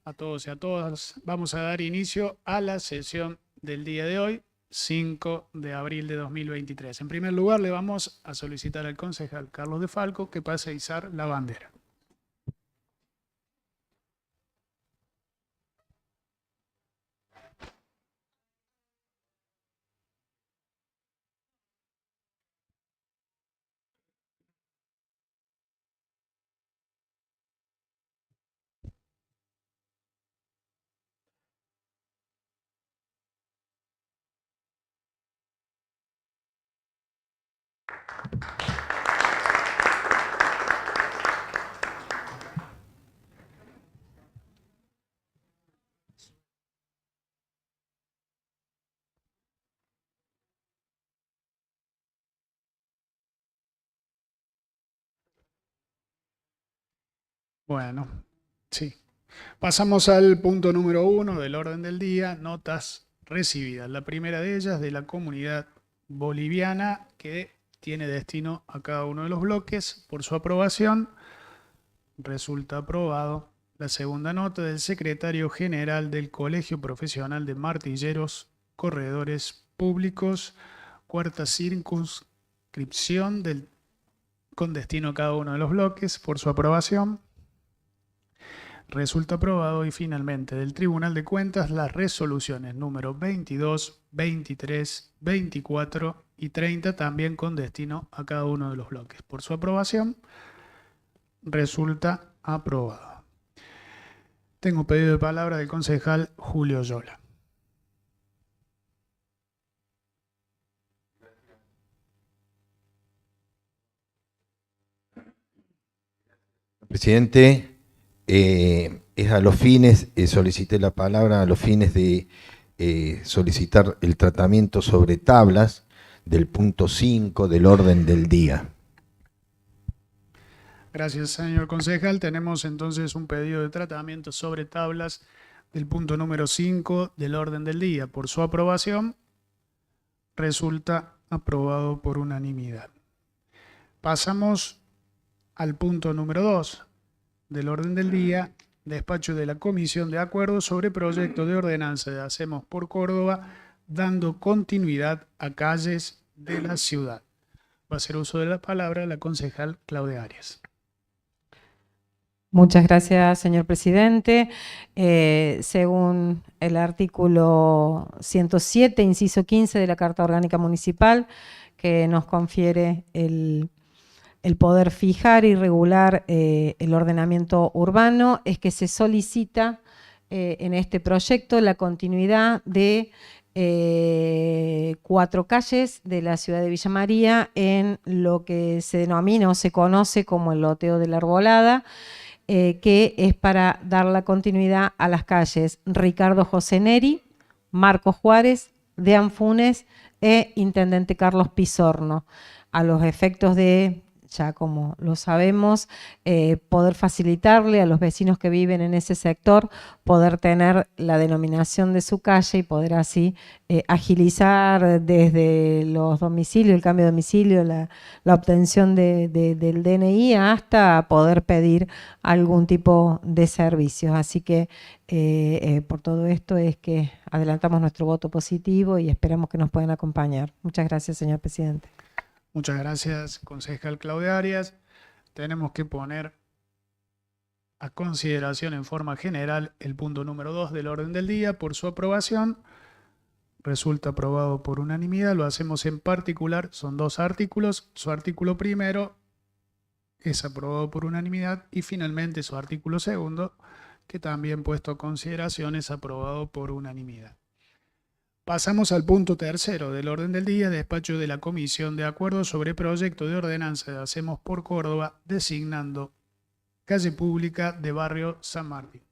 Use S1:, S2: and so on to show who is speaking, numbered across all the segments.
S1: a todos y a todas. Vamos a dar inicio a la sesión del día de hoy, 5 de abril de 2023. En primer lugar, le vamos a solicitar al concejal Carlos de Falco que pase a izar la bandera. Bueno, sí. Pasamos al punto número 1 del orden del día, notas recibidas. La primera de ellas de la comunidad boliviana que tiene destino a cada uno de los bloques. Por su aprobación, resulta aprobado. La segunda nota del secretario general del Colegio Profesional de Martilleros Corredores Públicos, cuarta circunscripción con destino a cada uno de los bloques. Por su aprobación, resulta aprobado. Y finalmente del Tribunal de Cuentas las resoluciones número 22, 23, 24 y 30 también con destino a cada uno de los bloques. Por su aprobación resulta aprobado. Tengo pedido de palabra del concejal Julio Yola.
S2: Presidente, es a los fines, solicité la palabra a los fines de solicitar el tratamiento sobre tablas del punto 5 del orden del día.
S1: Gracias, señor concejal. Tenemos entonces un pedido de tratamiento sobre tablas del punto número 5 del orden del día. Por su aprobación, resulta aprobado por unanimidad. Pasamos al punto número 2 del orden del día, despacho de la Comisión de Acuerdo sobre proyecto de ordenanza de Hacemos por Córdoba, dando continuidad a calles de la ciudad. Va a hacer uso de la palabra la concejal Claudia Arias.
S3: Muchas gracias, señor presidente. Según el artículo 107, inciso 15 de la Carta Orgánica Municipal, que nos confiere el poder fijar y regular el ordenamiento urbano, es que se solicita en este proyecto la continuidad de 4 calles de la ciudad de Villa María en lo que se denomina o se conoce como el loteo de la Arbolada, que es para dar la continuidad a las calles Ricardo José Neri, Marco Juárez, Deán Funes e Intendente Carlos Pizorno, a los efectos de, ya como lo sabemos, poder facilitarle a los vecinos que viven en ese sector, poder tener la denominación de su calle y poder así agilizar desde los domicilios, el cambio de domicilio, la obtención del DNI, hasta poder pedir algún tipo de servicios. Así que por todo esto es que adelantamos nuestro voto positivo y esperamos que nos puedan acompañar. Muchas gracias, señor presidente.
S1: Muchas gracias, concejal Claudia Arias. Tenemos que poner a consideración en forma general el punto número 2 del orden del día. Por su aprobación, resulta aprobado por unanimidad. Lo hacemos en particular, son 2 artículos. Su artículo primero es aprobado por unanimidad y finalmente su artículo segundo, que también puesto a consideración, es aprobado por unanimidad. Pasamos al punto tercero del orden del día, despacho de la Comisión de Acuerdo sobre proyecto de ordenanza de Hacemos por Córdoba, designando calle pública de barrio San Martín.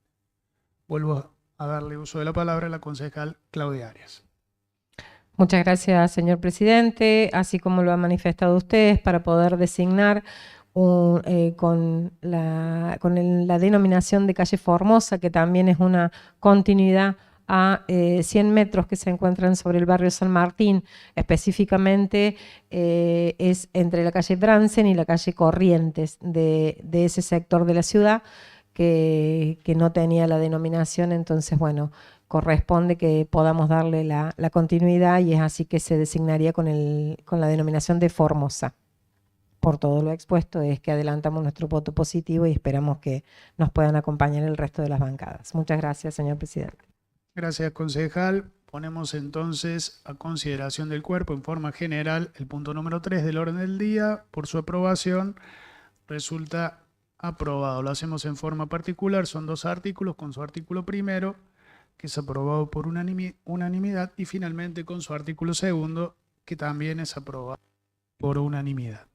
S1: Vuelvo a darle uso de la palabra a la concejal Claudia Arias.
S3: Muchas gracias, señor presidente. Así como lo han manifestado ustedes, para poder designar con la denominación de calle Formosa, que también es una continuidad a 100 metros que se encuentran sobre el barrio San Martín, específicamente es entre la calle Bransen y la calle Corrientes de ese sector de la ciudad, que no tenía la denominación, entonces, bueno, corresponde que podamos darle la continuidad y es así que se designaría con la denominación de Formosa. Por todo lo expuesto es que adelantamos nuestro voto positivo y esperamos que nos puedan acompañar el resto de las bancadas. Muchas gracias, señor presidente.
S1: Gracias, concejal. Ponemos entonces a consideración del cuerpo en forma general el punto número 3 del orden del día. Por su aprobación resulta aprobado. Lo hacemos en forma particular. Son 2 artículos con su artículo primero, que es aprobado por unanimidad, y finalmente con su artículo segundo, que también es aprobado por unanimidad.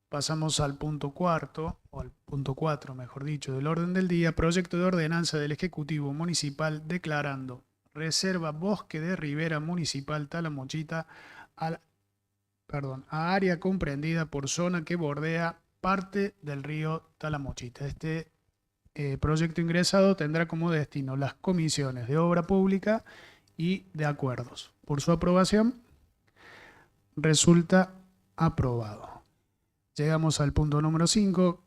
S1: Pasamos al punto cuarto, o al punto 4, mejor dicho, del orden del día, proyecto de ordenanza del Ejecutivo Municipal declarando reserva Bosque de Ribera Municipal Talamochita a área comprendida por zona que bordea parte del río Talamochita. Este proyecto ingresado tendrá como destino las comisiones de obra pública y de acuerdos. Por su aprobación resulta aprobado. Llegamos al punto número 5,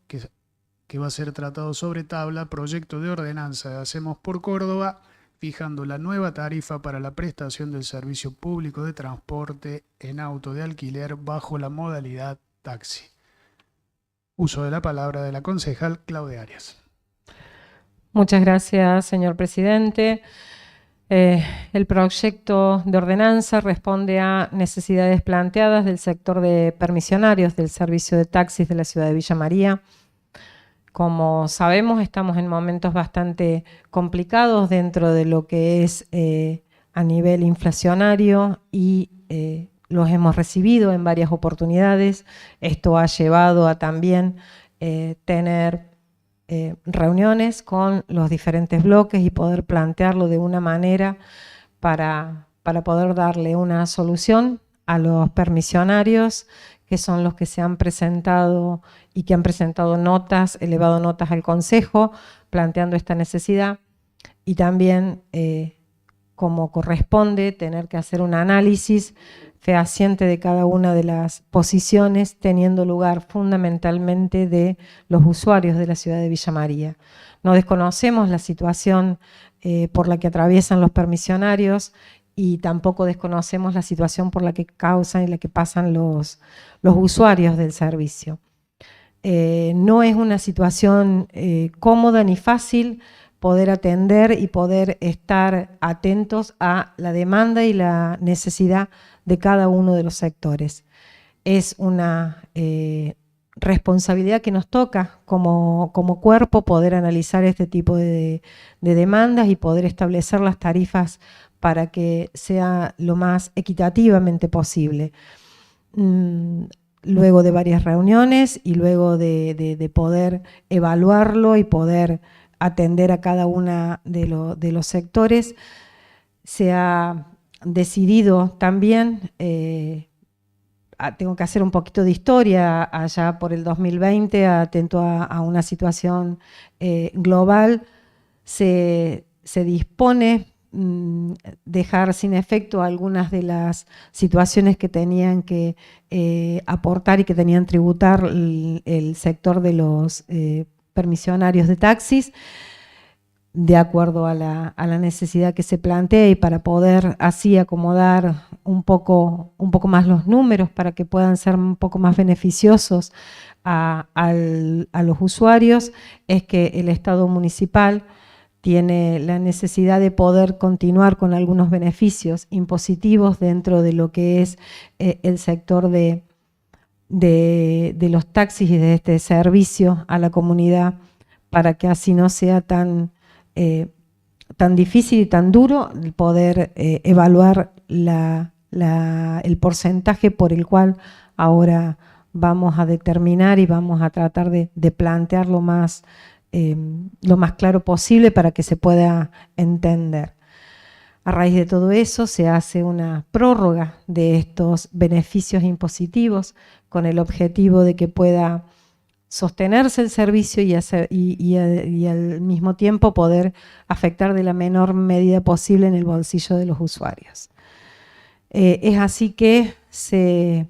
S1: que va a ser tratado sobre tabla, proyecto de ordenanza de Hacemos por Córdoba, fijando la nueva tarifa para la prestación del servicio público de transporte en auto de alquiler bajo la modalidad taxi. Uso de la palabra de la concejal Claudia Arias.
S3: Muchas gracias, señor presidente. El proyecto de ordenanza responde a necesidades planteadas del sector de permisionarios del servicio de taxis de la ciudad de Villa María. Como sabemos, estamos en momentos bastante complicados dentro de lo que es a nivel inflacionario y los hemos recibido en varias oportunidades. Esto ha llevado a también tener reuniones con los diferentes bloques y poder plantearlo de una manera para poder darle una solución a los permisionarios, que son los que se han presentado y que han presentado notas, elevado notas al Consejo, planteando esta necesidad, y también, como corresponde, tener que hacer un análisis fehaciente de cada una de las posiciones, teniendo lugar fundamentalmente de los usuarios de la ciudad de Villa María. No desconocemos la situación por la que atraviesan los permisionarios y tampoco desconocemos la situación por la que causan y la que pasan los usuarios del servicio. No es una situación cómoda ni fácil poder atender y poder estar atentos a la demanda y la necesidad de cada uno de los sectores. Es una responsabilidad que nos toca como cuerpo poder analizar este tipo de demandas y poder establecer las tarifas para que sea lo más equitativamente posible. Luego de varias reuniones y luego de poder evaluarlo y poder atender a cada una de los sectores, se ha decidido también, tengo que hacer un poquito de historia, allá por el 2020, atento a una situación global, se dispone dejar sin efecto algunas de las situaciones que tenían que aportar y que tenían tributar el sector de los permisionarios de taxis, de acuerdo a la necesidad que se plantea y para poder así acomodar un poco más los números para que puedan ser un poco más beneficiosos a los usuarios, es que el Estado municipal tiene la necesidad de poder continuar con algunos beneficios impositivos dentro de lo que es el sector de los taxis y de este servicio a la comunidad, para que así no sea tan difícil y tan duro poder evaluar el porcentaje por el cual ahora vamos a determinar y vamos a tratar de plantear lo más claro posible para que se pueda entender. A raíz de todo eso se hace una prórroga de estos beneficios impositivos con el objetivo de que pueda sostenerse el servicio y al mismo tiempo poder afectar de la menor medida posible en el bolsillo de los usuarios. Es así que se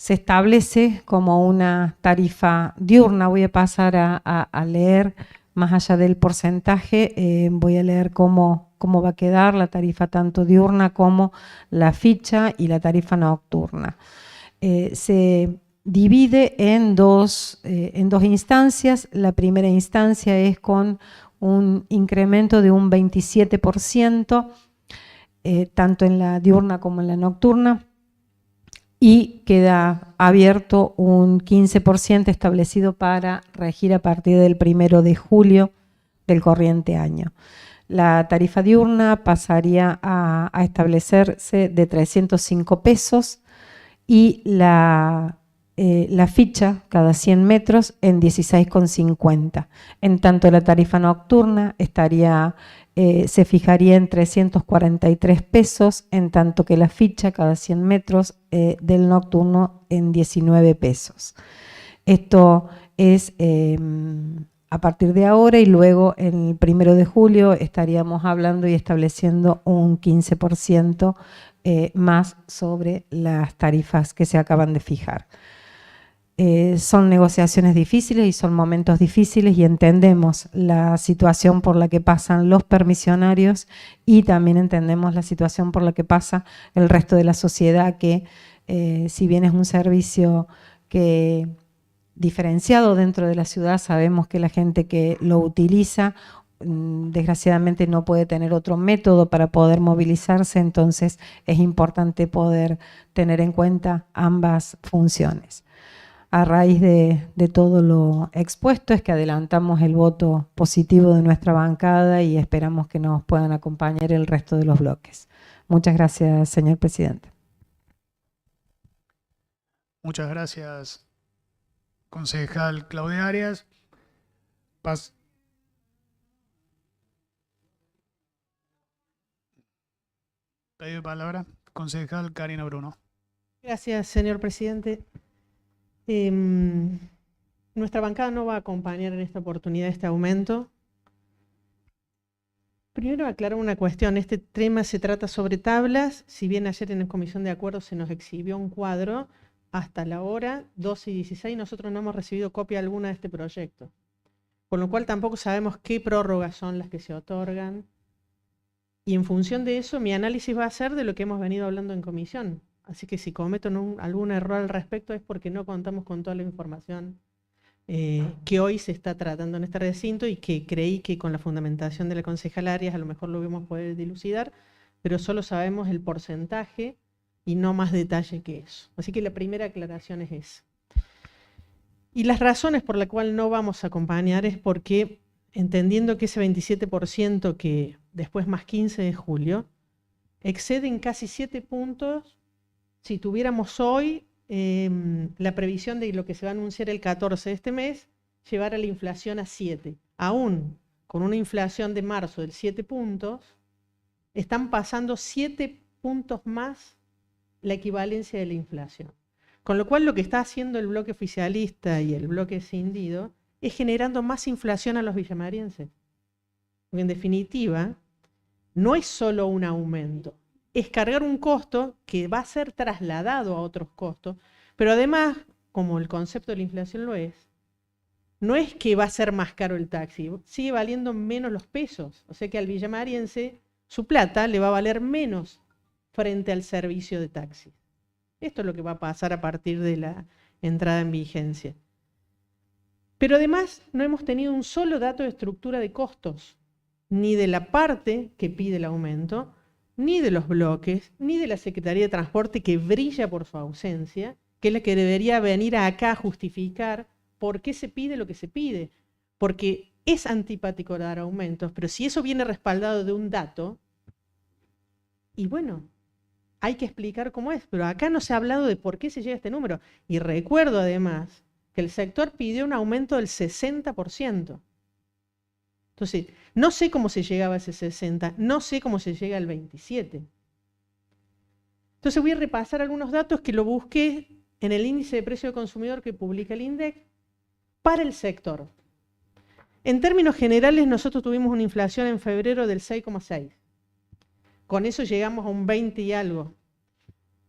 S3: se establece como una tarifa diurna. Voy a pasar a leer más allá del porcentaje, voy a leer cómo va a quedar la tarifa tanto diurna como la ficha y la tarifa nocturna. Se divide en dos instancias. La primera instancia es con un incremento de un 27%, tanto en la diurna como en la nocturna, y queda abierto un 15% establecido para regir a partir del 1 de julio del corriente año. La tarifa diurna pasaría a establecerse de 305 pesos y la ficha cada 100 metros en 16,50. En tanto, la tarifa nocturna se fijaría en 343 pesos, en tanto que la ficha cada 100 metros del nocturno en 19 pesos. Esto es a partir de ahora, y luego el 1 de julio estaríamos hablando y estableciendo un 15% más sobre las tarifas que se acaban de fijar. Son negociaciones difíciles y son momentos difíciles, y entendemos la situación por la que pasan los permisionarios y también entendemos la situación por la que pasa el resto de la sociedad, que si bien es un servicio que diferenciado dentro de la ciudad, sabemos que la gente que lo utiliza desgraciadamente no puede tener otro método para poder movilizarse, entonces es importante poder tener en cuenta ambas funciones. A raíz de todo lo expuesto es que adelantamos el voto positivo de nuestra bancada y esperamos que nos puedan acompañar el resto de los bloques. Muchas gracias, señor presidente.
S1: Muchas gracias, concejal Claudia Arias. Pedido de palabra, concejal Karina Bruno.
S4: Gracias, señor presidente. Nuestra bancada no va a acompañar en esta oportunidad este aumento. Primero aclarar una cuestión. Este tema se trata sobre tablas. Si bien ayer en la comisión de acuerdo se nos exhibió un cuadro, hasta la hora 12:16 nosotros no hemos recibido copia alguna de este proyecto. Con lo cual tampoco sabemos qué prórrogas son las que se otorgan. Y en función de eso, mi análisis va a ser de lo que hemos venido hablando en comisión. Así que si cometo algún error al respecto es porque no contamos con toda la información que hoy se está tratando en este recinto, y que creí que con la fundamentación de la concejal Arias a lo mejor lo vamos a poder dilucidar, pero solo sabemos el porcentaje y no más detalle que eso. Así que la primera aclaración es esa. Y las razones por las cuales no vamos a acompañar es porque, entendiendo que ese 27% que después más 15 de julio, exceden casi 7 puntos si tuviéramos hoy la previsión de lo que se va a anunciar el 14 de este mes, llevar a la inflación a 7. Aún con una inflación de marzo del 7 puntos, están pasando 7 puntos más la equivalencia de la inflación. Con lo cual lo que está haciendo el bloque oficialista y el bloque escindido es generando más inflación a los villamarienses. Porque en definitiva, no es solo un aumento, es cargar un costo que va a ser trasladado a otros costos, pero además, como el concepto de la inflación lo es, no es que va a ser más caro el taxi, sigue valiendo menos los pesos, o sea que al villamariense su plata le va a valer menos frente al servicio de taxi. Esto es lo que va a pasar a partir de la entrada en vigencia. Pero además no hemos tenido un solo dato de estructura de costos, ni de la parte que pide el aumento, ni de los bloques, ni de la Secretaría de Transporte, que brilla por su ausencia, que es la que debería venir acá a justificar por qué se pide lo que se pide. Porque es antipático dar aumentos, pero si eso viene respaldado de un dato, y bueno, hay que explicar cómo es. Pero acá no se ha hablado de por qué se llega a este número. Y recuerdo además que el sector pidió un aumento del 60%. Entonces, no sé cómo se llegaba a ese 60, no sé cómo se llega al 27. Entonces voy a repasar algunos datos que lo busqué en el índice de precio del consumidor que publica el INDEC para el sector. En términos generales, nosotros tuvimos una inflación en febrero del 6,6. Con eso llegamos a un 20 y algo.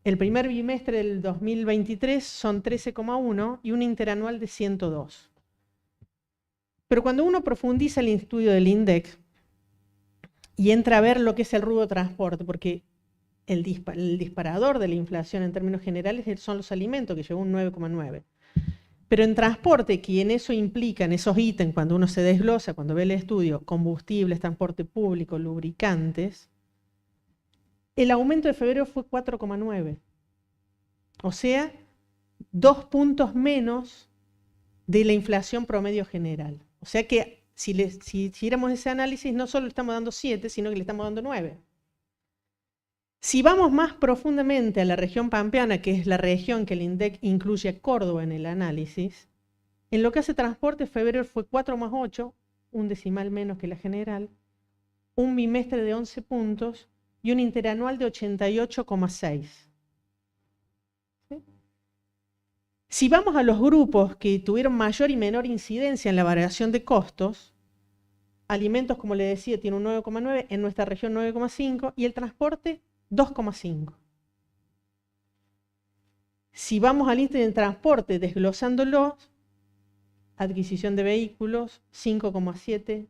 S4: El primer bimestre del 2023 son 13,1 y un interanual de 102. Pero cuando uno profundiza el estudio del INDEC y entra a ver lo que es el rubro transporte, porque el disparador de la inflación en términos generales son los alimentos, que llevó un 9,9. Pero en transporte, que en eso implican esos ítems, cuando uno se desglosa, cuando ve el estudio, combustibles, transporte público, lubricantes, el aumento de febrero fue 4,9. O sea, 2 puntos menos de la inflación promedio general. O sea que si hiciéramos ese análisis, no solo le estamos dando 7, sino que le estamos dando 9. Si vamos más profundamente a la región pampeana, que es la región que el INDEC incluye a Córdoba en el análisis, en lo que hace transporte, febrero fue 4 más 8, un decimal menos que la general, un bimestre de 11 puntos y un interanual de 88,6. ¿Sí? Si vamos a los grupos que tuvieron mayor y menor incidencia en la variación de costos, alimentos, como le decía, tiene un 9,9, en nuestra región 9,5 y el transporte 2,5. Si vamos al índice de transporte desglosándolos, adquisición de vehículos 5,7,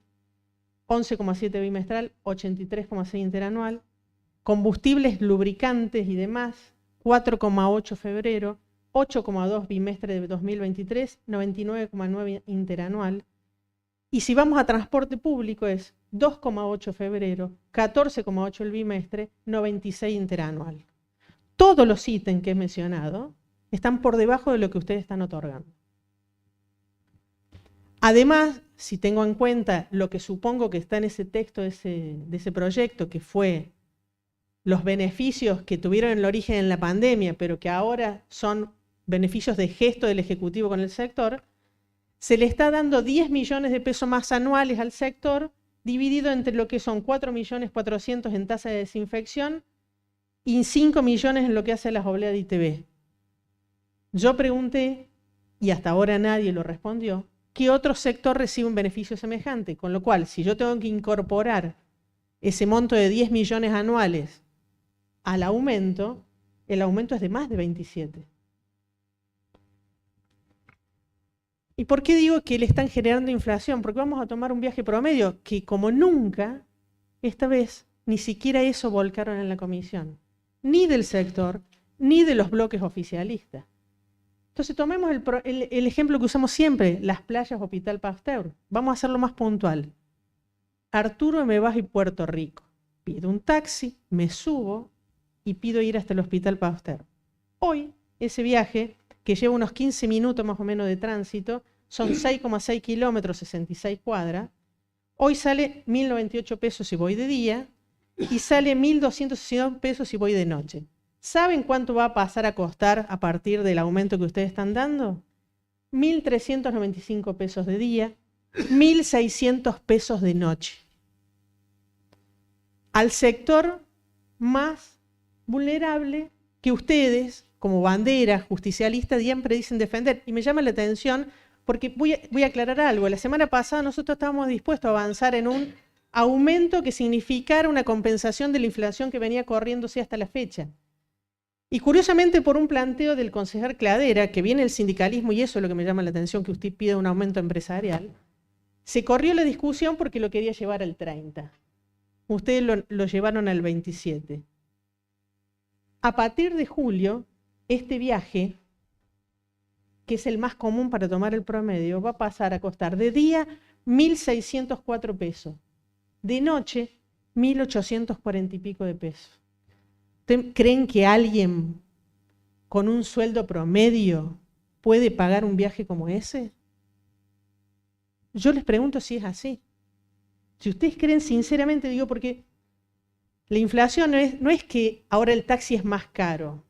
S4: 11,7 bimestral, 83,6 interanual, combustibles, lubricantes y demás 4,8 febrero, 8,2 bimestre de 2023, 99,9 interanual. Y si vamos a transporte público es 2,8 febrero, 14,8 el bimestre, 96 interanual. Todos los ítems que he mencionado están por debajo de lo que ustedes están otorgando. Además, si tengo en cuenta lo que supongo que está en ese texto de ese proyecto, que fue los beneficios que tuvieron el origen en la pandemia, pero que ahora son beneficios de gesto del Ejecutivo con el sector, se le está dando 10 millones de pesos más anuales al sector, dividido entre lo que son 4.400.000 en tasa de desinfección y 5 millones en lo que hace las obleas de ITV. Yo pregunté, y hasta ahora nadie lo respondió, ¿qué otro sector recibe un beneficio semejante? Con lo cual, si yo tengo que incorporar ese monto de 10 millones anuales al aumento, el aumento es de más de 27. ¿Y por qué digo que le están generando inflación? Porque vamos a tomar un viaje promedio que, como nunca, esta vez ni siquiera eso volcaron en la comisión, ni del sector, ni de los bloques oficialistas. Entonces tomemos el ejemplo que usamos siempre, las playas Hospital Pasteur. Vamos a hacerlo más puntual. Arturo me baja y Puerto Rico. Pido un taxi, me subo y pido ir hasta el Hospital Pasteur. Hoy, ese viaje, que lleva unos 15 minutos más o menos de tránsito, son 6,6 kilómetros, 66 cuadras. Hoy sale 1.098 pesos si voy de día y sale 1.262 pesos si voy de noche. ¿Saben cuánto va a pasar a costar a partir del aumento que ustedes están dando? 1.395 pesos de día, 1.600 pesos de noche. Al sector más vulnerable que ustedes, como bandera justicialista, siempre dicen defender. Y me llama la atención porque voy a aclarar algo. La semana pasada nosotros estábamos dispuestos a avanzar en un aumento que significara una compensación de la inflación que venía corriéndose hasta la fecha. Y curiosamente, por un planteo del concejal Cladera, que viene el sindicalismo, y eso es lo que me llama la atención, que usted pide un aumento empresarial, se corrió la discusión porque lo quería llevar al 30. Ustedes lo llevaron al 27. A partir de julio, este viaje, que es el más común para tomar el promedio, va a pasar a costar de día 1.604 pesos, de noche 1.840 y pico de pesos. ¿Ustedes creen que alguien con un sueldo promedio puede pagar un viaje como ese? Yo les pregunto si es así. Si ustedes creen sinceramente, digo, porque la inflación no es que ahora el taxi es más caro.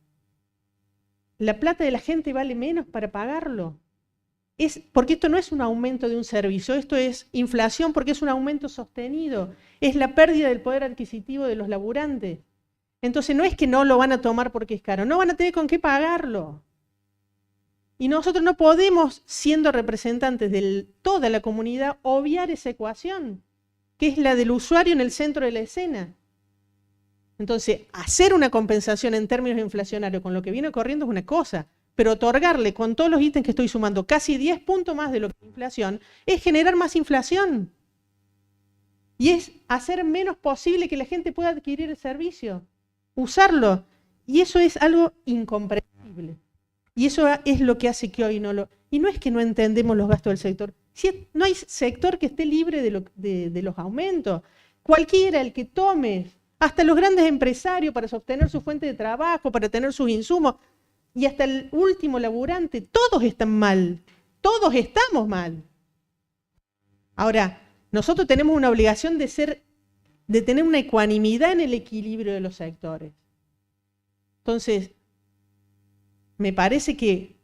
S4: La plata de la gente vale menos para pagarlo. Porque esto no es un aumento de un servicio, esto es inflación porque es un aumento sostenido. Es la pérdida del poder adquisitivo de los laburantes. Entonces no es que no lo van a tomar porque es caro, no van a tener con qué pagarlo. Y nosotros no podemos, siendo representantes de toda la comunidad, obviar esa ecuación, que es la del usuario en el centro de la escena. Entonces, hacer una compensación en términos inflacionarios con lo que viene corriendo es una cosa, pero otorgarle con todos los ítems que estoy sumando casi 10 puntos más de lo que es inflación, es generar más inflación. Y es hacer menos posible que la gente pueda adquirir el servicio, usarlo. Y eso es algo incomprensible. Y eso es lo que hace que hoy no lo... Y no es que no entendemos los gastos del sector. Si no hay sector que esté libre de los aumentos. Cualquiera, el que tome, hasta los grandes empresarios para sostener su fuente de trabajo, para tener sus insumos, y hasta el último laburante, todos están mal. Todos estamos mal. Ahora, nosotros tenemos una obligación de tener una ecuanimidad en el equilibrio de los sectores. Entonces, me parece que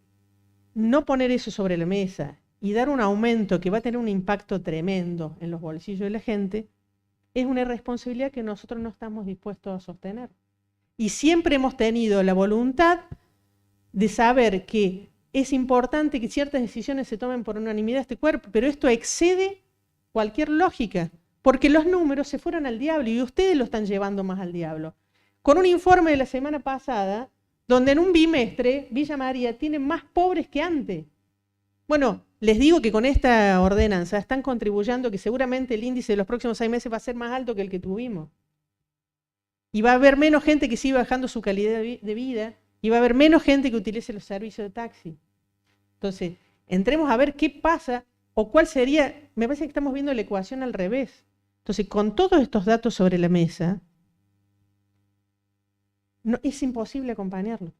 S4: no poner eso sobre la mesa y dar un aumento que va a tener un impacto tremendo en los bolsillos de la gente es una irresponsabilidad que nosotros no estamos dispuestos a sostener. Y siempre hemos tenido la voluntad de saber que es importante que ciertas decisiones se tomen por unanimidad de este cuerpo, pero esto excede cualquier lógica, porque los números se fueron al diablo y ustedes lo están llevando más al diablo. Con un informe de la semana pasada, donde en un bimestre Villa María tiene más pobres que antes. Bueno, les digo que con esta ordenanza están contribuyendo que seguramente el índice de los próximos 6 meses va a ser más alto que el que tuvimos. Y va a haber menos gente que siga bajando su calidad de vida, y va a haber menos gente que utilice los servicios de taxi. Entonces, entremos a ver qué pasa o cuál sería, me parece que estamos viendo la ecuación al revés. Entonces, con todos estos datos sobre la mesa, no, es imposible acompañarlo.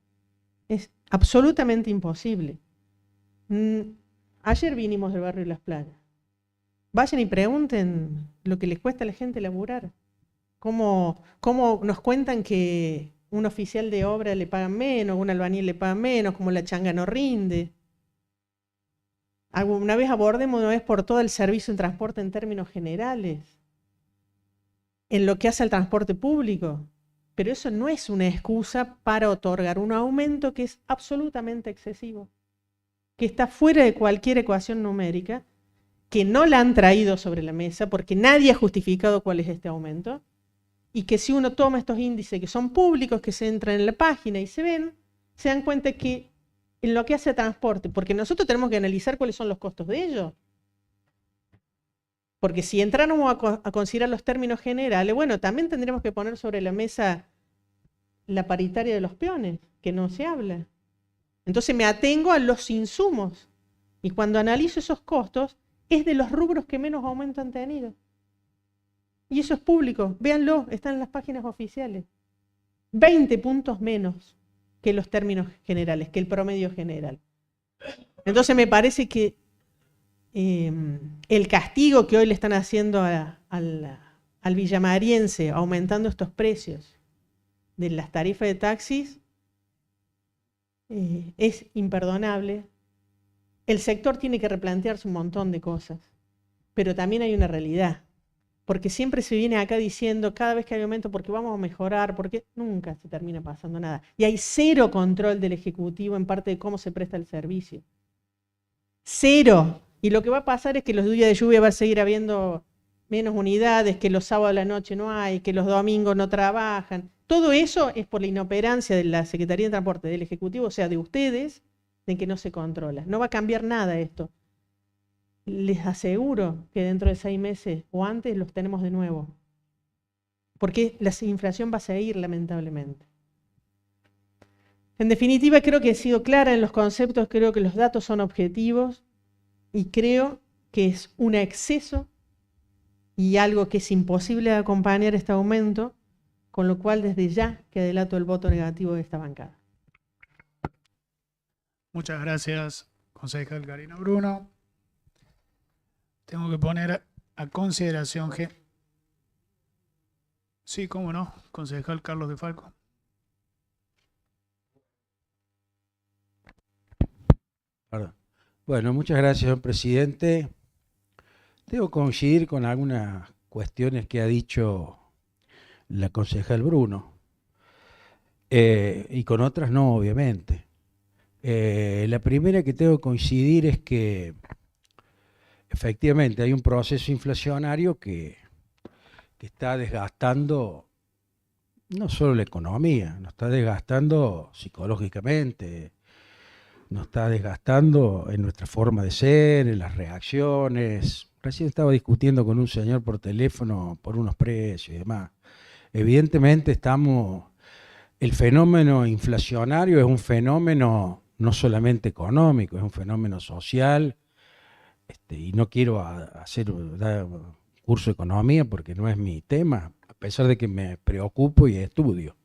S4: Es absolutamente imposible. Ayer vinimos del barrio de Las Playas. Vayan y pregunten lo que les cuesta a la gente laburar. Cómo nos cuentan que un oficial de obra le pagan menos, un albañil le pagan menos, como la changa no rinde. Una vez abordemos una vez por todo el servicio en transporte en términos generales, en lo que hace al transporte público. Pero eso no es una excusa para otorgar un aumento que es absolutamente excesivo, que está fuera de cualquier ecuación numérica, que no la han traído sobre la mesa porque nadie ha justificado cuál es este aumento, y que si uno toma estos índices que son públicos, que se entran en la página y se ven, se dan cuenta que en lo que hace a transporte, porque nosotros tenemos que analizar cuáles son los costos de ello. Porque si entráramos a considerar los términos generales, bueno, también tendríamos que poner sobre la mesa la paritaria de los peones, que no se habla. Entonces me atengo a los insumos. Y cuando analizo esos costos, es de los rubros que menos aumento han tenido. Y eso es público, véanlo, están en las páginas oficiales. 20 puntos menos que los términos generales, que el promedio general. Entonces me parece que el castigo que hoy le están haciendo al villamariense, aumentando estos precios de las tarifas de taxis, es imperdonable. El sector tiene que replantearse un montón de cosas, pero también hay una realidad. Porque siempre se viene acá diciendo cada vez que hay aumento porque vamos a mejorar, porque nunca se termina pasando nada. Y hay cero control del Ejecutivo en parte de cómo se presta el servicio. Cero. Y lo que va a pasar es que los días de lluvia va a seguir habiendo menos unidades, que los sábados a la noche no hay, que los domingos no trabajan. Todo eso es por la inoperancia de la Secretaría de Transporte, del Ejecutivo, o sea, de ustedes, de que no se controla. No va a cambiar nada esto. Les aseguro que dentro de 6 meses o antes los tenemos de nuevo. Porque la inflación va a seguir, lamentablemente. En definitiva, creo que he sido clara en los conceptos, creo que los datos son objetivos y creo que es un exceso y algo que es imposible de acompañar este aumento, con lo cual desde ya que delato el voto negativo de esta bancada.
S1: Muchas gracias, concejal Karina Bruno. Tengo que poner a consideración que... Sí, cómo no, concejal Carlos de Falco.
S5: Perdón. Bueno, muchas gracias, señor presidente. Debo coincidir con algunas cuestiones que ha dicho la concejal Bruno, y con otras no, obviamente. La primera que tengo que coincidir es que efectivamente hay un proceso inflacionario que está desgastando no solo la economía, nos está desgastando psicológicamente, nos está desgastando en nuestra forma de ser, en las reacciones. Recién estaba discutiendo con un señor por teléfono por unos precios y demás. Evidentemente el fenómeno inflacionario es un fenómeno no solamente económico, es un fenómeno social, y no quiero dar curso de economía porque no es mi tema, a pesar de que me preocupo y estudio.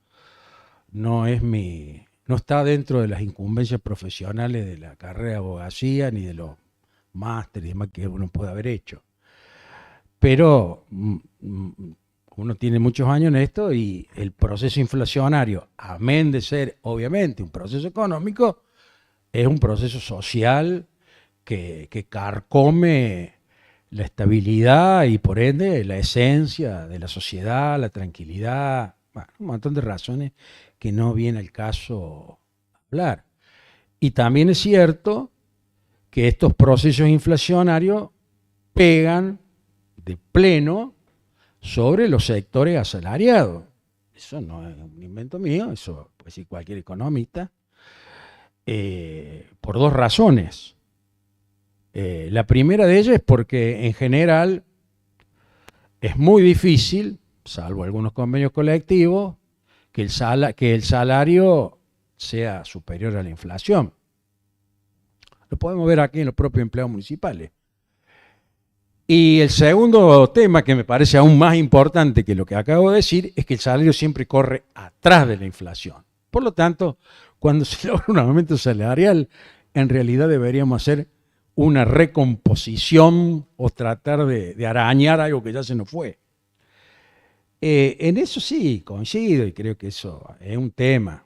S5: No está dentro de las incumbencias profesionales de la carrera de abogacía ni de los másteres y demás que uno puede haber hecho. Pero uno tiene muchos años en esto y el proceso inflacionario, amén de ser obviamente un proceso económico, es un proceso social que carcome la estabilidad y por ende la esencia de la sociedad, la tranquilidad, bueno, un montón de razones que no viene al caso hablar. Y también es cierto que estos procesos inflacionarios pegan de pleno sobre los sectores asalariados. Eso no es un invento mío, eso puede decir cualquier economista, por dos razones. La primera de ellas es porque en general es muy difícil, salvo algunos convenios colectivos, que el salario sea superior a la inflación. Lo podemos ver aquí en los propios empleados municipales. Y el segundo tema, que me parece aún más importante que lo que acabo de decir, es que el salario siempre corre atrás de la inflación. Por lo tanto, cuando se logra un aumento salarial, en realidad deberíamos hacer una recomposición o tratar de arañar algo que ya se nos fue. En eso sí, coincido y creo que eso es un tema.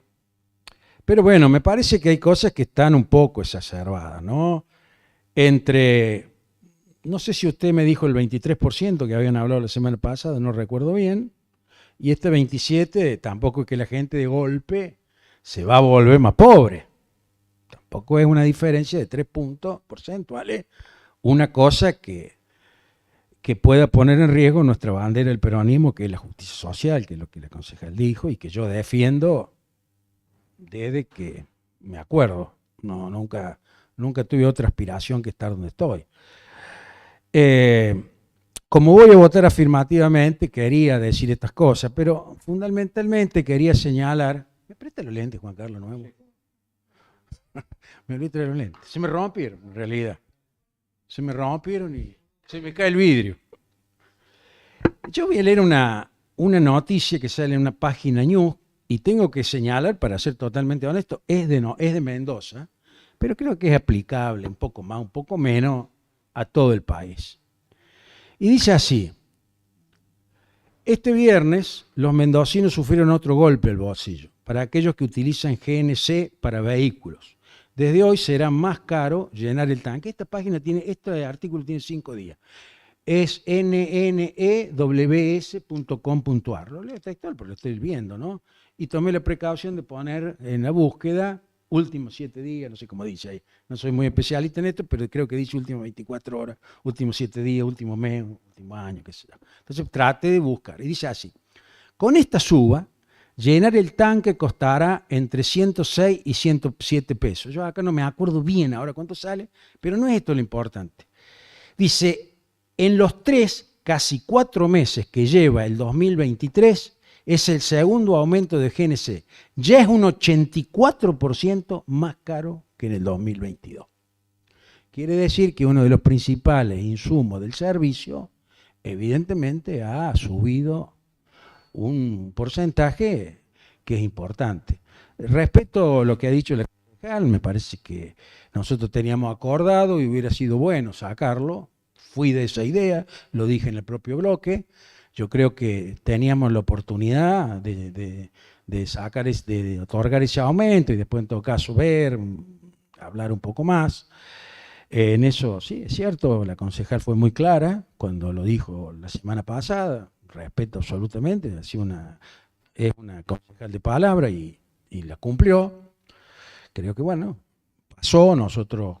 S5: Pero bueno, me parece que hay cosas que están un poco exacerbadas, ¿no? No sé si usted me dijo el 23% que habían hablado la semana pasada, no recuerdo bien, y este 27% tampoco es que la gente de golpe se va a volver más pobre. Tampoco es una diferencia de 3 puntos porcentuales, una cosa que pueda poner en riesgo nuestra bandera del peronismo, que es la justicia social, que es lo que la concejal dijo y que yo defiendo desde que me acuerdo. No, nunca tuve otra aspiración que estar donde estoy. Como voy a votar afirmativamente, quería decir estas cosas, pero fundamentalmente quería señalar. ¿Me presta los lentes, Juan Carlos, nuevo? Me olvidé traer los lentes. Se me rompieron, en realidad. Se me rompieron y se me cae el vidrio. Yo voy a leer una noticia que sale en una página news y tengo que señalar, para ser totalmente honesto, es de Mendoza, pero creo que es aplicable un poco más, un poco menos a todo el país. Y dice así: este viernes los mendocinos sufrieron otro golpe al bolsillo para aquellos que utilizan GNC para vehículos. Desde hoy será más caro llenar el tanque. Este artículo tiene 5 días. Es nnews.com.ar. Lo leo textual porque lo estoy viendo, ¿no? Y tomé la precaución de poner en la búsqueda últimos 7 días, no sé cómo dice ahí. No soy muy especialista en esto, pero creo que dice últimas 24 horas, últimos 7 días, último mes, último año, qué sé yo. Entonces trate de buscar. Y dice así: con esta suba, llenar el tanque costará entre 106 y 107 pesos. Yo acá no me acuerdo bien ahora cuánto sale, pero no es esto lo importante. Dice, en los casi 4 meses que lleva el 2023, es el segundo aumento de GNC. Ya es un 84% más caro que en el 2022. Quiere decir que uno de los principales insumos del servicio, evidentemente, ha subido un porcentaje que es importante. Respecto a lo que ha dicho la concejal, me parece que nosotros teníamos acordado y hubiera sido bueno sacarlo. Fui de esa idea, lo dije en el propio bloque. Yo creo que teníamos la oportunidad de otorgar ese aumento y después en todo caso hablar un poco más. En eso, sí, es cierto, la concejal fue muy clara cuando lo dijo la semana pasada. Respeto absolutamente, es una concejal de palabra y la cumplió. Creo que bueno, pasó, nosotros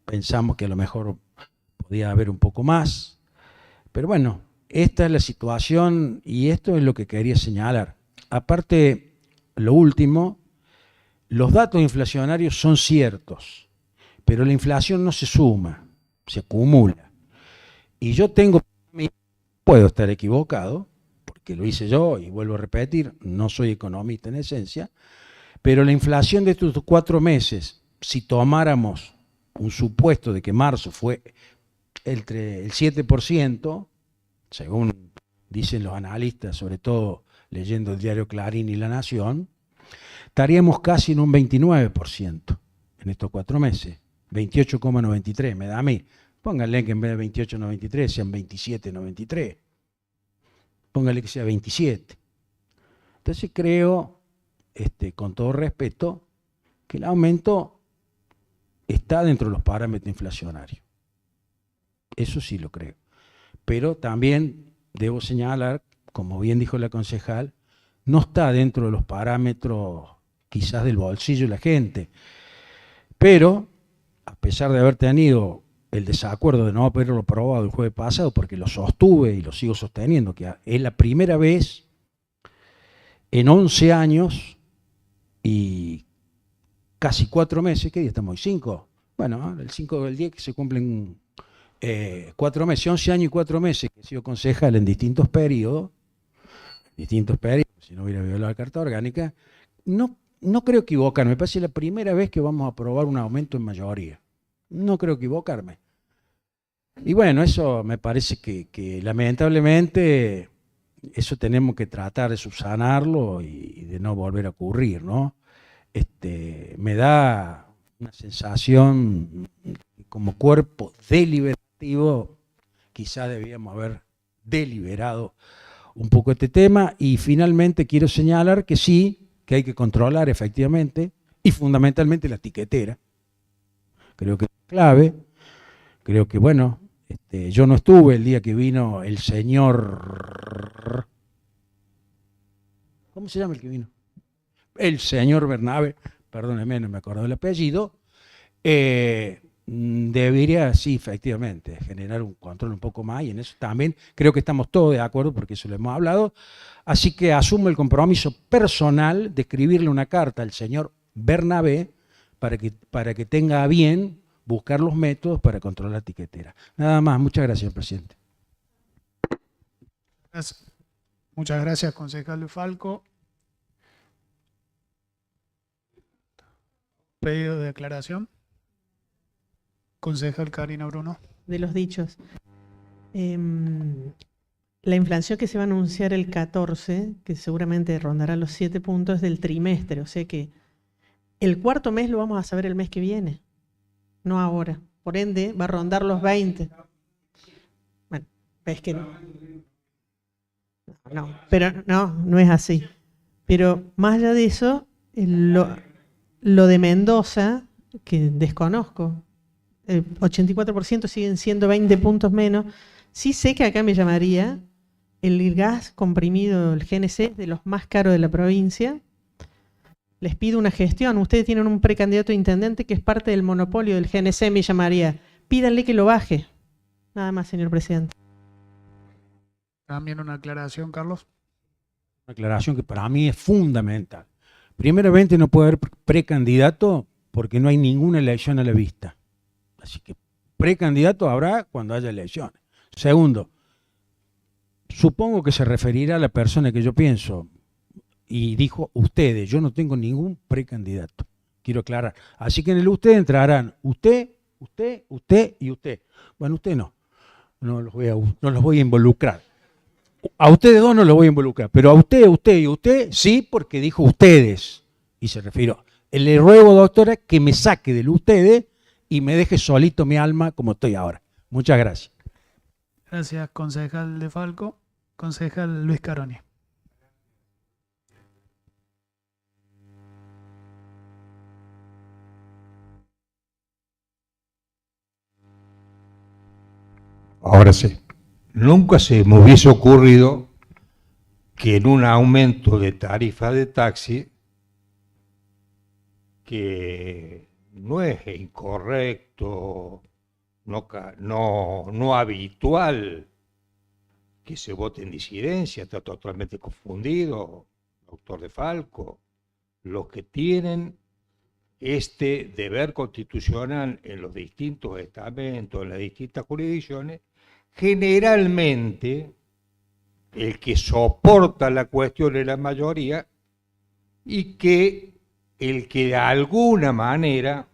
S5: pensamos que a lo mejor podía haber un poco más, pero bueno, esta es la situación y esto es lo que quería señalar. aparte, lo último, los datos inflacionarios son ciertos, pero la inflación no se suma, se acumula. Y yo puedo estar equivocado, porque lo hice yo y vuelvo a repetir, no soy economista en esencia, pero la inflación de estos 4 meses, si tomáramos un supuesto de que marzo fue entre el 7%, según dicen los analistas, sobre todo leyendo el diario Clarín y La Nación, estaríamos casi en un 29% en estos 4 meses, 28,93 me da a mí. Pónganle que en vez de 28,93 sean 27,93. Pónganle que sea 27. Entonces creo, con todo respeto, que el aumento está dentro de los parámetros inflacionarios. Eso sí lo creo. Pero también debo señalar, como bien dijo la concejal, no está dentro de los parámetros quizás del bolsillo de la gente. Pero, a pesar de haber tenido el desacuerdo de no haberlo aprobado el jueves pasado, porque lo sostuve y lo sigo sosteniendo, que es la primera vez en 11 años y casi 4 meses, ¿qué día estamos hoy? 5. Bueno, el 5 del 10 que se cumplen 4 meses, 11 años y 4 meses que he sido concejal en distintos periodos, si no hubiera violado la Carta Orgánica, no creo equivocarme, me parece la primera vez que vamos a aprobar un aumento en mayoría. No creo equivocarme. Y bueno, eso me parece que lamentablemente eso tenemos que tratar de subsanarlo y de no volver a ocurrir, ¿no? Me da una sensación como cuerpo deliberativo, quizá debíamos haber deliberado un poco este tema, y finalmente quiero señalar que sí, que hay que controlar efectivamente, y fundamentalmente la etiquetera. Creo que es clave. Creo que, bueno, yo no estuve el día que vino el señor... ¿Cómo se llama el que vino? El señor Bernabe, perdóneme, no me acuerdo del apellido. Debería, sí, efectivamente, generar un control un poco más, y en eso también creo que estamos todos de acuerdo, porque eso lo hemos hablado. Así que asumo el compromiso personal de escribirle una carta al señor Bernabe para que tenga a bien buscar los métodos para controlar la etiquetera. Nada más, muchas gracias, presidente.
S1: Muchas gracias, concejal Falco. Pedido de aclaración. Concejal Karina Bruno.
S4: De los dichos. La inflación que se va a anunciar el 14, que seguramente rondará los 7 puntos, es del trimestre. O sea que el 4º mes lo vamos a saber el mes que viene, no ahora. Por ende, va a rondar los 20. Bueno, ves que no. Pero no es así. Pero más allá de eso, lo de Mendoza, que desconozco, el 84% siguen siendo 20 puntos menos. Sí sé que acá en Villa María el gas comprimido, el GNC, es de los más caros de la provincia. Les pido una gestión. Ustedes tienen un precandidato a intendente que es parte del monopolio del GNC en Villa María. Pídanle que lo baje. Nada más, señor presidente.
S1: También una aclaración, Carlos.
S5: Una aclaración que para mí es fundamental. Primeramente, no puede haber precandidato porque no hay ninguna elección a la vista. Así que precandidato habrá cuando haya elecciones. Segundo, supongo que se referirá a la persona que yo pienso, y dijo ustedes. Yo no tengo ningún precandidato, quiero aclarar. Así que en el usted entrarán usted y usted. Bueno, usted no los voy a involucrar. A ustedes dos no los voy a involucrar, pero a usted y usted sí, porque dijo ustedes. Y se refirió. Le ruego, doctora, que me saque del ustedes y me deje solito mi alma como estoy ahora. Muchas gracias.
S1: Gracias, concejal de Falco. Concejal Luis Caroni.
S6: Ahora sí, nunca se me hubiese ocurrido que en un aumento de tarifa de taxi, que no es incorrecto, no habitual que se vote en disidencia, está totalmente confundido, doctor De Falco, los que tienen este deber constitucional en los distintos estamentos, en las distintas jurisdicciones, generalmente el que soporta la cuestión es la mayoría y que el que de alguna manera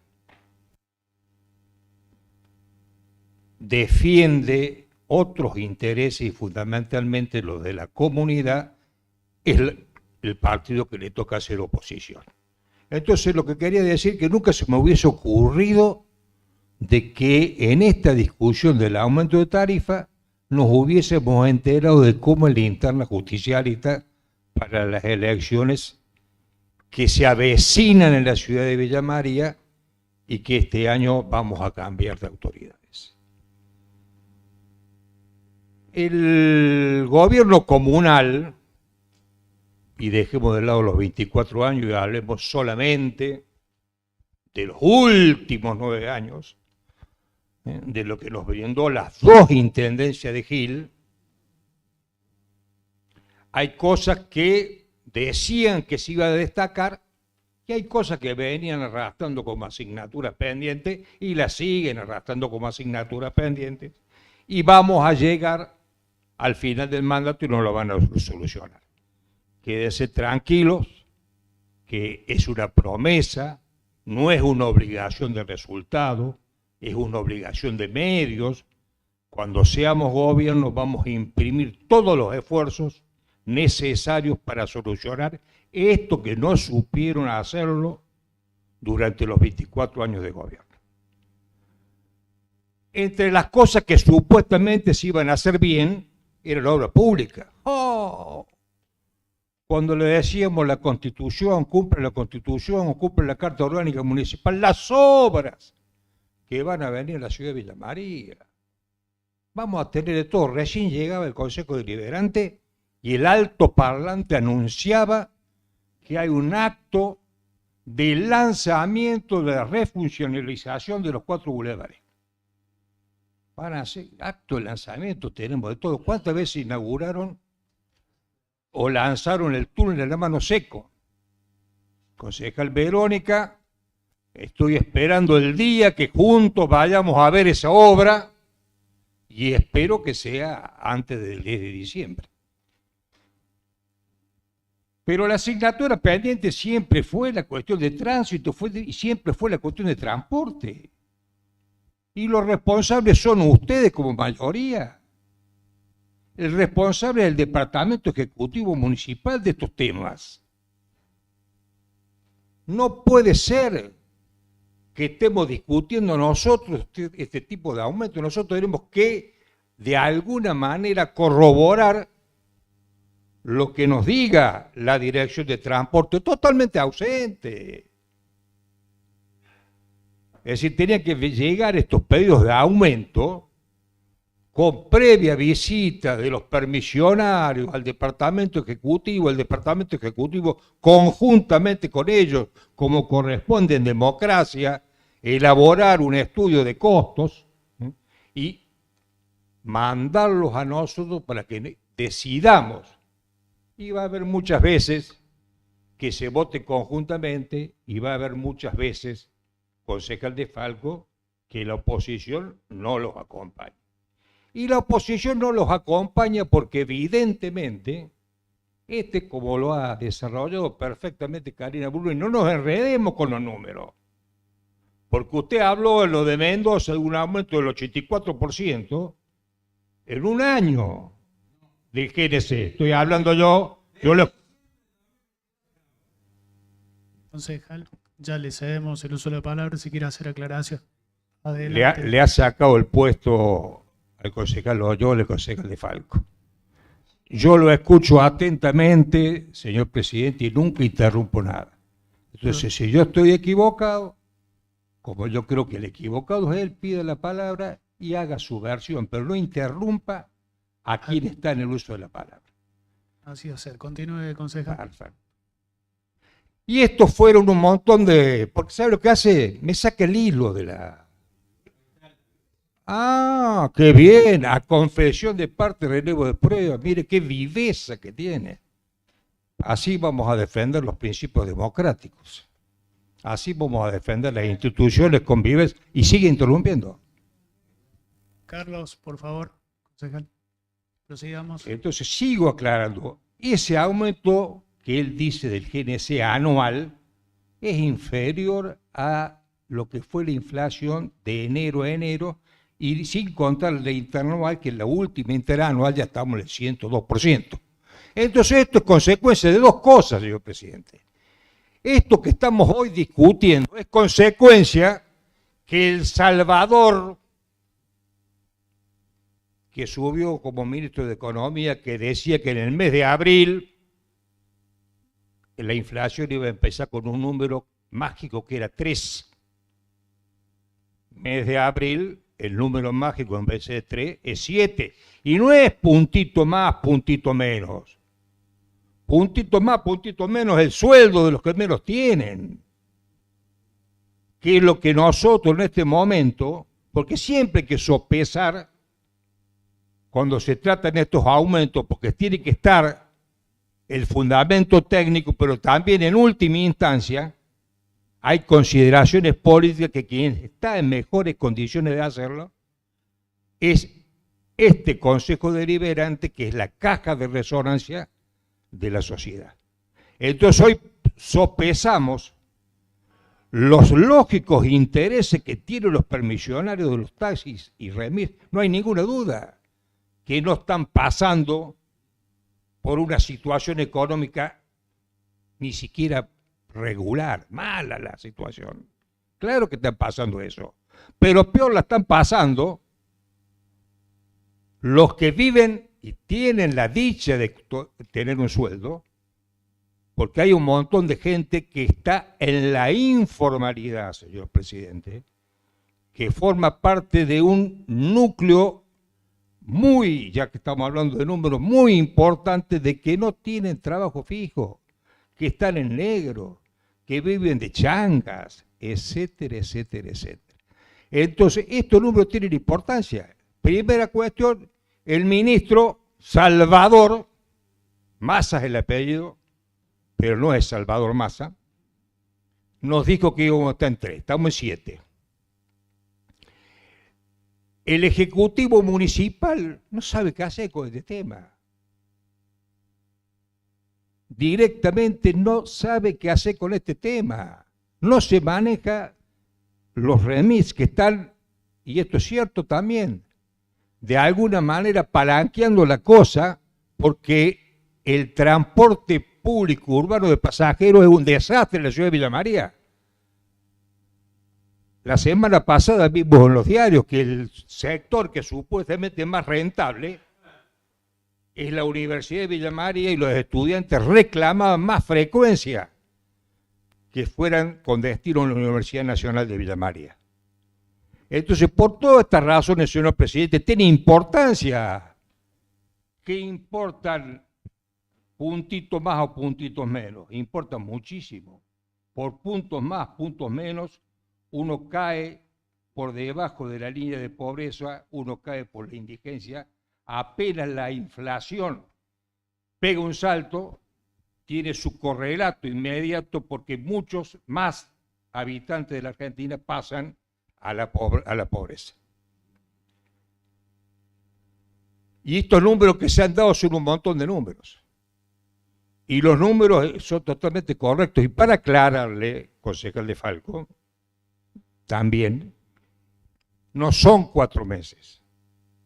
S6: defiende otros intereses y fundamentalmente los de la comunidad es el partido que le toca hacer oposición. Entonces lo que quería decir que nunca se me hubiese ocurrido de que en esta discusión del aumento de tarifa nos hubiésemos enterado de cómo es la interna justicialista para las elecciones que se avecinan en la ciudad de Villa María y que este año vamos a cambiar de autoridades. El gobierno comunal, y dejemos de lado los 24 años y hablemos solamente de los últimos 9 años, de lo que nos brindó las 2 intendencias de Gil, hay cosas que decían que se iba a destacar y hay cosas que venían arrastrando como asignaturas pendientes y las siguen arrastrando como asignaturas pendientes y vamos a llegar al final del mandato y no lo van a solucionar. Quédense tranquilos, que es una promesa, no es una obligación de resultado, es una obligación de medios. Cuando seamos gobierno vamos a imprimir todos los esfuerzos necesarios para solucionar esto que no supieron hacerlo durante los 24 años de gobierno. Entre las cosas que supuestamente se iban a hacer bien, era la obra pública. ¡Oh! Cuando le decíamos la Constitución, cumple la Constitución o cumple la Carta Orgánica Municipal, las obras que van a venir a la ciudad de Villa María. Vamos a tener de todo. Recién llegaba el Consejo Deliberante y el alto parlante anunciaba que hay un acto de lanzamiento de la refuncionalización de los 4 bulevares. Van a hacer acto de lanzamiento, tenemos de todo. ¿Cuántas veces inauguraron o lanzaron el túnel de la Mano Seco? Concejal Verónica, estoy esperando el día que juntos vayamos a ver esa obra y espero que sea antes del 10 de diciembre. Pero la asignatura pendiente siempre fue la cuestión de tránsito y siempre fue la cuestión de transporte. Y los responsables son ustedes como mayoría. El responsable del Departamento Ejecutivo Municipal de estos temas. No puede ser que estemos discutiendo nosotros este tipo de aumento. Nosotros tenemos que, de alguna manera, corroborar lo que nos diga la Dirección de Transporte, totalmente ausente. Es decir, tenían que llegar estos pedidos de aumento con previa visita de los permisionarios al Departamento Ejecutivo, el Departamento Ejecutivo conjuntamente con ellos, como corresponde en democracia, elaborar un estudio de costos y mandarlos a nosotros para que decidamos. Y va a haber muchas veces que se vote conjuntamente y va a haber muchas veces, concejal De Falco, que la oposición no los acompaña. Y la oposición no los acompaña porque evidentemente, como lo ha desarrollado perfectamente Karina Bruno, y no nos enredemos con los números, porque usted habló en lo de Mendoza de un aumento del 84% en un año del GNC. Estoy hablando yo lo...
S1: Concejal, ya le cedemos el uso de la palabra si quiere hacer aclaración. Adelante.
S6: Le ha sacado el puesto al concejal Loyola, el concejal De Falco. Yo lo escucho atentamente, señor presidente, y nunca interrumpo nada. Entonces, si yo estoy equivocado, como yo creo que el equivocado es él, pida la palabra y haga su versión, pero no interrumpa a quien está en el uso de la palabra.
S1: Así va a ser. Continúe, concejal.
S6: Perfecto. Y estos fueron un montón de... Porque ¿sabe lo que hace? Me saca el hilo de la... Ah, qué bien, a confesión de parte, relevo de prueba. Mire qué viveza que tiene. así vamos a defender los principios democráticos. Así vamos a defender las instituciones convives y sigue interrumpiendo.
S1: Carlos, por favor, concejal, prosigamos.
S6: Entonces sigo aclarando, ese aumento que él dice del GNC anual es inferior a lo que fue la inflación de enero a enero y sin contar la interanual, que en la última interanual ya estamos en el 102%. Entonces esto es consecuencia de dos cosas, señor presidente. Esto que estamos hoy discutiendo es consecuencia que El Salvador, que subió como ministro de Economía, que decía que en el mes de abril la inflación iba a empezar con un número mágico que era 3. Mes de abril, el número mágico en vez de 3 es 7. Y no es puntito más, puntito menos. Puntito más, puntito menos el sueldo de los que menos tienen. Que es lo que nosotros en este momento, porque siempre hay que sopesar cuando se tratan estos aumentos, porque tiene que estar el fundamento técnico, pero también en última instancia hay consideraciones políticas que quien está en mejores condiciones de hacerlo es este Consejo Deliberante, que es la caja de resonancia de la sociedad. Entonces hoy sopesamos los lógicos intereses que tienen los permisionarios de los taxis y remis. No hay ninguna duda que no están pasando por una situación económica ni siquiera regular, mala la situación. Claro que están pasando eso, pero peor la están pasando los que viven y tienen la dicha de tener un sueldo, porque hay un montón de gente que está en la informalidad, señor presidente, que forma parte de un núcleo muy, ya que estamos hablando de números muy importantes, de que no tienen trabajo fijo, que están en negro, que viven de changas, etcétera, etcétera, etcétera. Entonces, estos números tienen importancia. Primera cuestión, el ministro Salvador, Massa es el apellido, pero no es Salvador Massa, nos dijo que íbamos a estar en 3, estamos en 7. El Ejecutivo Municipal no sabe qué hacer con este tema. Directamente no sabe qué hacer con este tema. No se maneja los remis que están, y esto es cierto también, de alguna manera palanqueando la cosa, porque el transporte público urbano de pasajeros es un desastre en la ciudad de Villa María. La semana pasada vimos en los diarios que el sector que supuestamente es más rentable es la Universidad de Villa María, y los estudiantes reclamaban más frecuencia que fueran con destino a la Universidad Nacional de Villa María. Entonces, por todas estas razones, señor presidente, tiene importancia. ¿Qué importan puntitos más o puntitos menos? Importan muchísimo. Por puntos más, puntos menos, uno cae por debajo de la línea de pobreza, uno cae por la indigencia. Apenas la inflación pega un salto, tiene su correlato inmediato, porque muchos más habitantes de la Argentina pasan a la pobreza. Y estos números que se han dado son un montón de números. Y los números son totalmente correctos. Y para aclararle, concejal de Falco, también, no son 4 meses.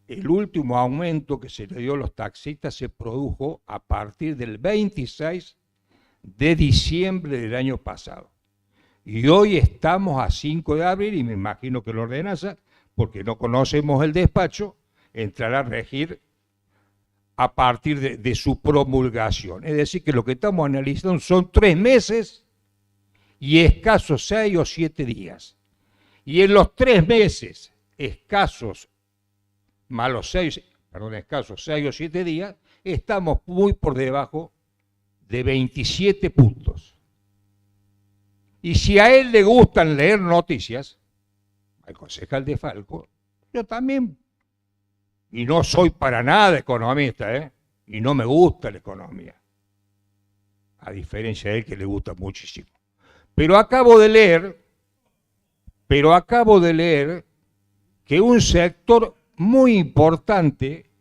S6: El último aumento que se le dio a los taxistas se produjo a partir del 26 de diciembre del año pasado. Y hoy estamos a 5 de abril y me imagino que la ordenanza, porque no conocemos el despacho, entrará a regir a partir de su promulgación. Es decir, que lo que estamos analizando son 3 meses y escasos 6 o 7 días. Y en los 3 meses escasos más los escasos 6 o 7 días, estamos muy por debajo de 27 puntos. Y si a él le gustan leer noticias, al concejal de Falco, yo también, y no soy para nada economista, y no me gusta la economía. a diferencia de él que le gusta muchísimo. Pero acabo de leer que un sector muy importante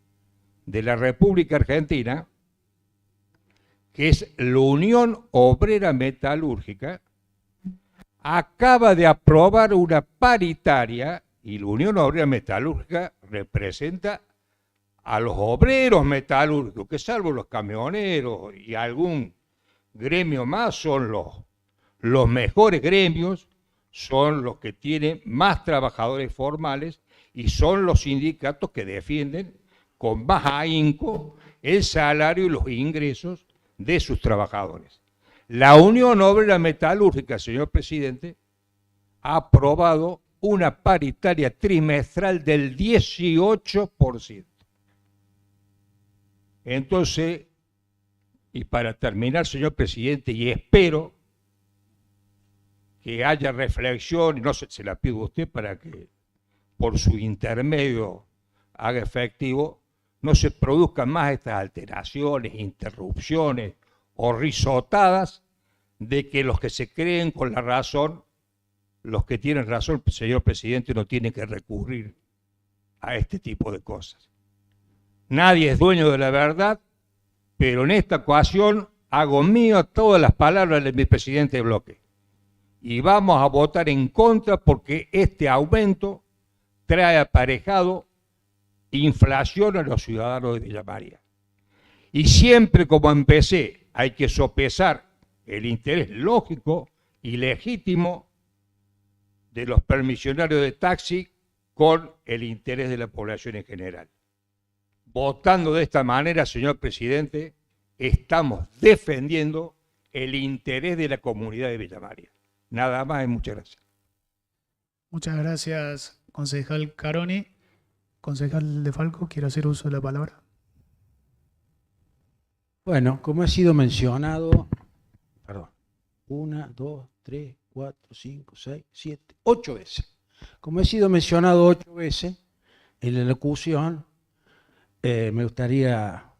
S6: de la República Argentina, que es la Unión Obrera Metalúrgica, acaba de aprobar una paritaria, y la Unión Obrera Metalúrgica representa a los obreros metalúrgicos, que salvo los camioneros y algún gremio más, son los mejores gremios, son los que tienen más trabajadores formales y son los sindicatos que defienden con más ahínco el salario y los ingresos de sus trabajadores. La Unión Obrera Metalúrgica, señor presidente, ha aprobado una paritaria trimestral del 18%. Entonces, y para terminar, señor presidente, y espero que haya reflexión, y no se la pido a usted para que por su intermedio haga efectivo, no se produzcan más estas alteraciones, interrupciones o risotadas de que los que se creen con la razón, los que tienen razón, señor presidente, no tienen que recurrir a este tipo de cosas. Nadie es dueño de la verdad, pero en esta ocasión hago mío todas las palabras de mi presidente de bloque. Y vamos a votar en contra porque este aumento trae aparejado inflación a los ciudadanos de Villa María. Y siempre, como empecé, hay que sopesar el interés lógico y legítimo de los permisionarios de taxi con el interés de la población en general. Votando de esta manera, señor presidente, estamos defendiendo el interés de la comunidad de Villa María. Nada más y muchas gracias.
S1: Muchas gracias, concejal Caroni. Concejal De Falco, ¿quiere hacer uso de la palabra?
S5: Bueno, como ha sido mencionado, 1, 2, 3, 4, 5, 6, 7, 8 veces. Como ha sido mencionado 8 veces en la locución, me gustaría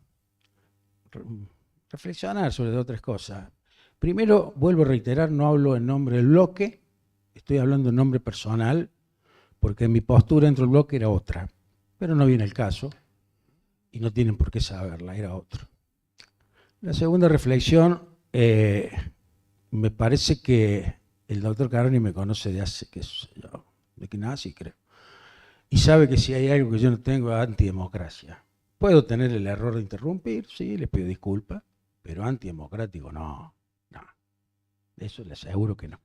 S5: reflexionar sobre otras cosas. Primero, vuelvo a reiterar, no hablo en nombre del bloque, estoy hablando en nombre personal, porque mi postura dentro del bloque era otra, pero no viene el caso y no tienen por qué saberla, era otro. La segunda reflexión, me parece que el doctor Caroni me conoce de hace, de que nací, creo, y sabe que si hay algo que yo no tengo es antidemocracia. Puedo tener el error de interrumpir, sí, les pido disculpas, pero antidemocrático no. Eso le aseguro que no.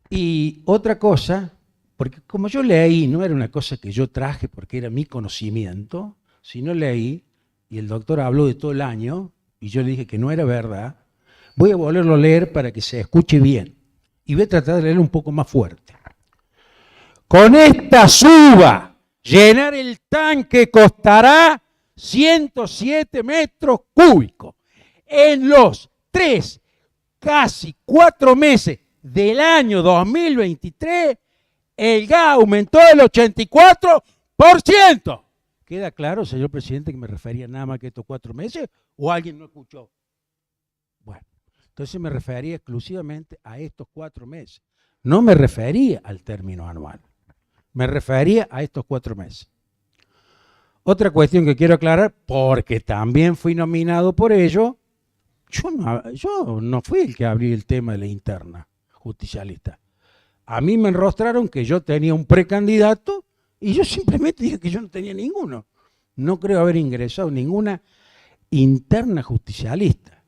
S5: Y otra cosa, porque como yo leí, no era una cosa que yo traje porque era mi conocimiento, sino leí, y el doctor habló de todo el año, y yo le dije que no era verdad, voy a volverlo a leer para que se escuche bien. Y voy a tratar de leerlo un poco más fuerte. Con esta suba, llenar el tanque costará 107 metros cúbicos. En los 3, casi 4 meses del año 2023, el gas aumentó el 84%. ¿Queda claro, señor presidente, que me refería nada más que estos 4 meses? ¿O alguien no escuchó? Bueno, entonces me refería exclusivamente a estos 4 meses. No me refería al término anual. Me refería a estos 4 meses. Otra cuestión que quiero aclarar, porque también fui nominado por ello, yo no fui el que abrí el tema de la interna justicialista. A mí me enrostraron que yo tenía un precandidato y yo simplemente dije que yo no tenía ninguno. No creo haber ingresado ninguna interna justicialista.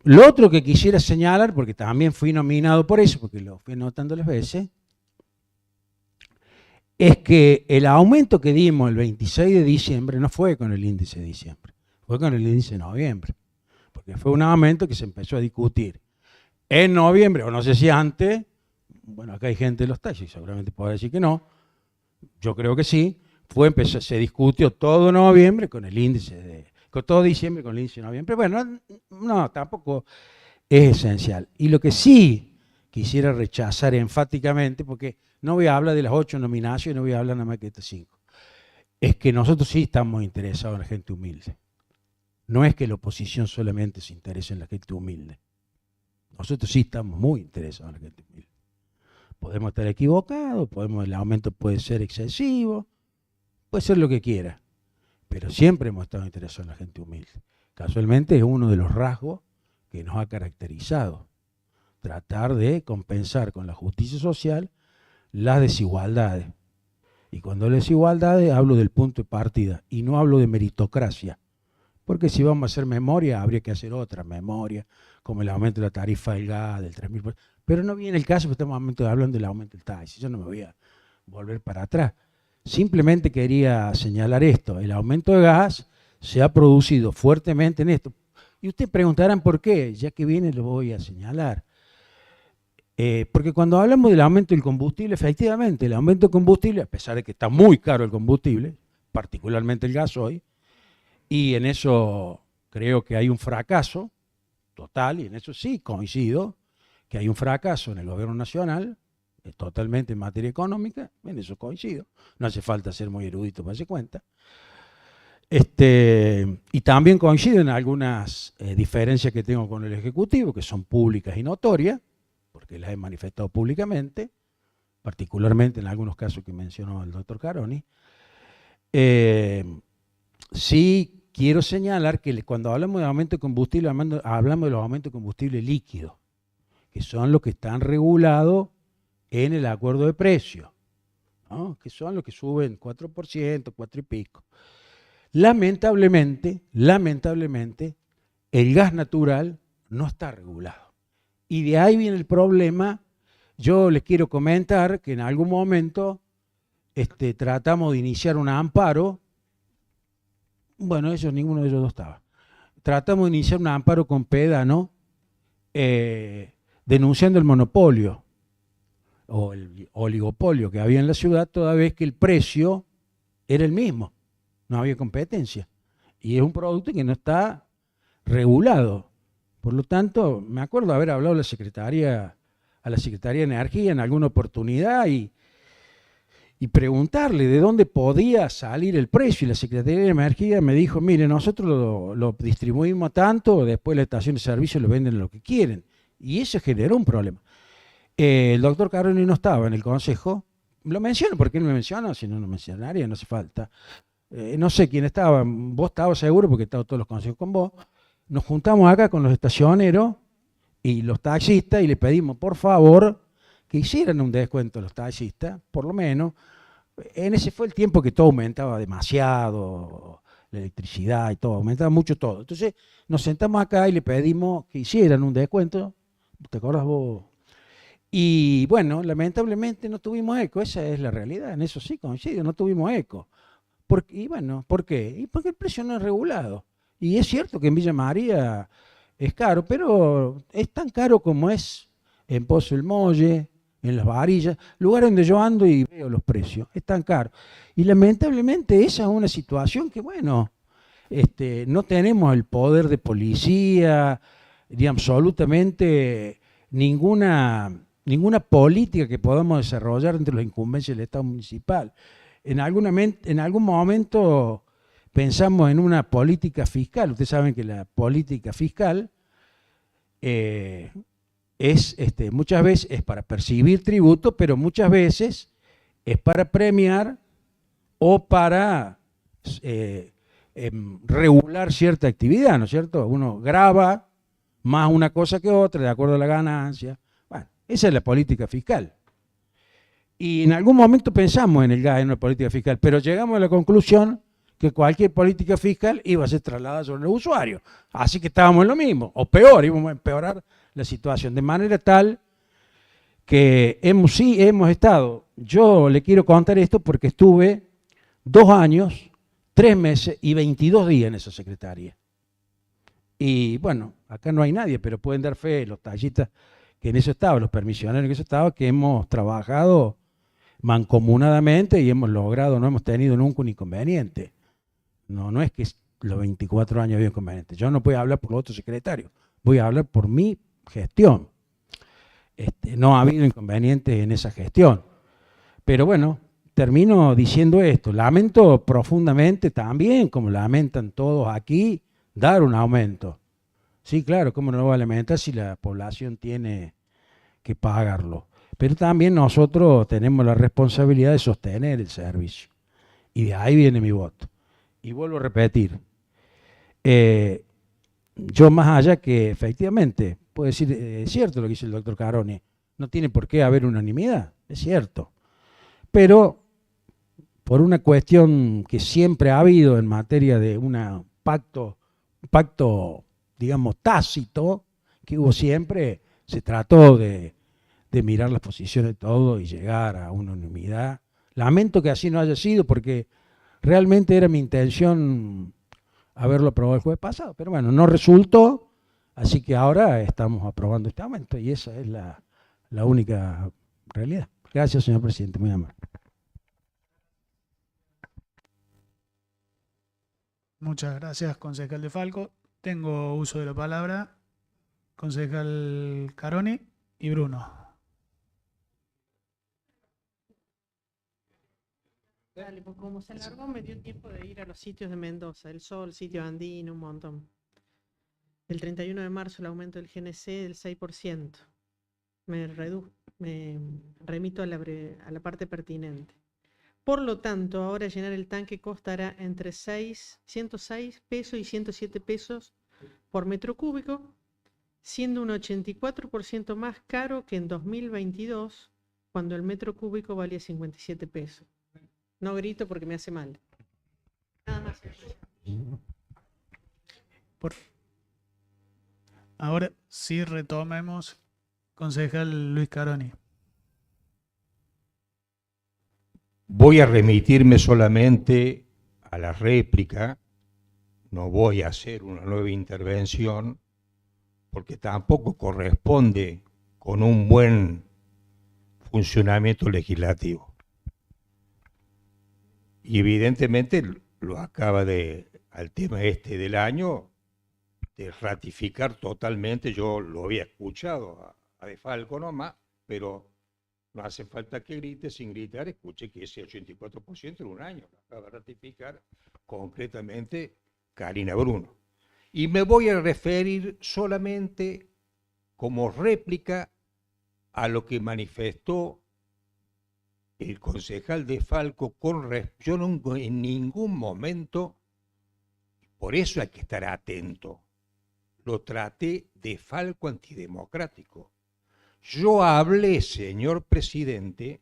S5: Lo otro que quisiera señalar, porque también fui nominado por eso, porque lo fui notando las veces, es que el aumento que dimos el 26 de diciembre no fue con el índice de diciembre, fue con el índice de noviembre, porque fue un aumento que se empezó a discutir en noviembre, o no sé si antes, bueno, acá hay gente de los taxis, seguramente podrá decir que no, yo creo que sí, se discutió todo noviembre con el índice con todo diciembre con el índice de noviembre. Bueno, no, tampoco es esencial. Y lo que sí quisiera rechazar enfáticamente, porque no voy a hablar de las 8 nominaciones, no voy a hablar nada más que de estas 5, es que nosotros sí estamos interesados en la gente humilde. no es que la oposición solamente se interese en la gente humilde. Nosotros sí estamos muy interesados en la gente humilde. Podemos estar equivocados, el aumento puede ser excesivo, puede ser lo que quiera, pero siempre hemos estado interesados en la gente humilde. Casualmente es uno de los rasgos que nos ha caracterizado, tratar de compensar con la justicia social las desigualdades. Y cuando hablo de desigualdades hablo del punto de partida y no hablo de meritocracia, porque si vamos a hacer memoria habría que hacer otra memoria, como el aumento de la tarifa del gas, del 3.000%, pero no viene el caso, porque estamos hablando del aumento del taxi, yo no me voy a volver para atrás. Simplemente quería señalar esto, el aumento de gas se ha producido fuertemente en esto. Y ustedes preguntarán por qué, ya que viene lo voy a señalar. Porque cuando hablamos del aumento del combustible, efectivamente, el aumento del combustible, a pesar de que está muy caro el combustible, particularmente el gasoil, y en eso creo que hay un fracaso total, y en eso sí coincido, que hay un fracaso en el gobierno nacional, totalmente en materia económica, en eso coincido, no hace falta ser muy erudito para darse cuenta. Y también coincido en algunas diferencias que tengo con el Ejecutivo, que son públicas y notorias, porque las he manifestado públicamente, particularmente en algunos casos que mencionó el doctor Caroni. Sí quiero señalar que cuando hablamos de aumento de combustible, hablamos de los aumentos de combustible líquido, que son los que están regulados en el acuerdo de precios, ¿no? Que son los que suben 4%, 4 y pico. Lamentablemente, el gas natural no está regulado. Y de ahí viene el problema. Yo les quiero comentar que en algún momento tratamos de iniciar un amparo. Bueno, ninguno de ellos dos estaba. Tratamos de iniciar un amparo con Pédano denunciando el monopolio o el oligopolio que había en la ciudad, toda vez que el precio era el mismo. No había competencia. Y es un producto que no está regulado. Por lo tanto, me acuerdo haber hablado a la Secretaría de Energía en alguna oportunidad y preguntarle de dónde podía salir el precio. Y la Secretaría de Energía me dijo, mire, nosotros lo distribuimos tanto, después la estación de servicio lo venden lo que quieren. Y eso generó un problema. El doctor Caroni no estaba en el consejo. Lo menciono porque él me menciona, si no lo mencionaría, no hace falta. No sé quién estaba, vos estabas seguro porque estaban todos los consejos con vos. Nos juntamos acá con los estacioneros y los taxistas y le pedimos por favor que hicieran un descuento a los taxistas, por lo menos. En ese fue el tiempo que todo aumentaba demasiado, la electricidad y todo, aumentaba mucho todo. Entonces nos sentamos acá y le pedimos que hicieran un descuento, ¿te acordás vos? Y bueno, lamentablemente no tuvimos eco, esa es la realidad, en eso sí coincido, no tuvimos eco. ¿Por qué? Y porque el precio no es regulado. Y es cierto que en Villa María es caro, pero es tan caro como es en Pozo el Molle, en Las Varillas, lugares donde yo ando y veo los precios, es tan caro. Y lamentablemente esa es una situación que, bueno, no tenemos el poder de policía, ni absolutamente ninguna política que podamos desarrollar entre las incumbencias del Estado municipal. En algún momento pensamos en una política fiscal. Ustedes saben que la política fiscal muchas veces es para percibir tributo, pero muchas veces es para premiar o para regular cierta actividad, ¿no es cierto? Uno graba más una cosa que otra de acuerdo a la ganancia. Bueno, esa es la política fiscal. Y en algún momento pensamos en el gas, en una política fiscal, pero llegamos a la conclusión que cualquier política fiscal iba a ser trasladada sobre los usuarios. Así que estábamos en lo mismo, o peor, íbamos a empeorar la situación. De manera tal que hemos estado, yo le quiero contar esto porque estuve 2 años, 3 meses y 22 días en esa secretaría. Y bueno, acá no hay nadie, pero pueden dar fe los tallistas que en eso estaban, los permisionarios que en eso estaban, que hemos trabajado mancomunadamente y hemos logrado, no hemos tenido nunca un inconveniente. No es que los 24 años había inconvenientes. Yo no voy a hablar por los otros secretarios, voy a hablar por mi gestión. No ha habido inconvenientes en esa gestión. Pero bueno, termino diciendo esto. Lamento profundamente también, como lamentan todos aquí, dar un aumento. Sí, claro, ¿cómo no lo va a alimentar si la población tiene que pagarlo? Pero también nosotros tenemos la responsabilidad de sostener el servicio. Y de ahí viene mi voto. Y vuelvo a repetir, yo más allá que efectivamente, puedo decir, es cierto lo que dice el doctor Caroni, no tiene por qué haber unanimidad, es cierto. Pero por una cuestión que siempre ha habido en materia de un pacto, digamos, tácito, que hubo siempre, se trató de mirar las posiciones de todos y llegar a una unanimidad. Lamento que así no haya sido porque realmente era mi intención haberlo aprobado el jueves pasado, pero bueno, no resultó, así que ahora estamos aprobando este aumento y esa es la única realidad. Gracias, señor presidente, muy amable.
S1: Muchas gracias, concejal De Falco. Tengo uso de la palabra, concejal Caroni y Bruno.
S4: Dale, porque como se alargó, me dio tiempo de ir a los sitios de Mendoza, El Sol, Sitio Andino, un montón. El 31 de marzo el aumento del GNC del 6%. Me remito a la parte pertinente. Por lo tanto, ahora llenar el tanque costará entre 106 pesos y 107 pesos por metro cúbico, siendo un 84% más caro que en 2022, cuando el metro cúbico valía 57 pesos. No grito porque me hace mal. Nada más.
S1: Ahora sí retomemos, concejal Luis Caroni.
S6: Voy a remitirme solamente a la réplica, no voy a hacer una nueva intervención, porque tampoco corresponde con un buen funcionamiento legislativo. Y evidentemente lo acaba al tema este del año, de ratificar totalmente. Yo lo había escuchado a De Falco nomás, pero no hace falta que grite, sin gritar, escuche que ese 84% en un año lo acaba de ratificar concretamente Karina Bruno. Y me voy a referir solamente como réplica a lo que manifestó el concejal De Falco. Yo no, en ningún momento, por eso hay que estar atento, lo traté de Falco antidemocrático. Yo hablé, señor presidente,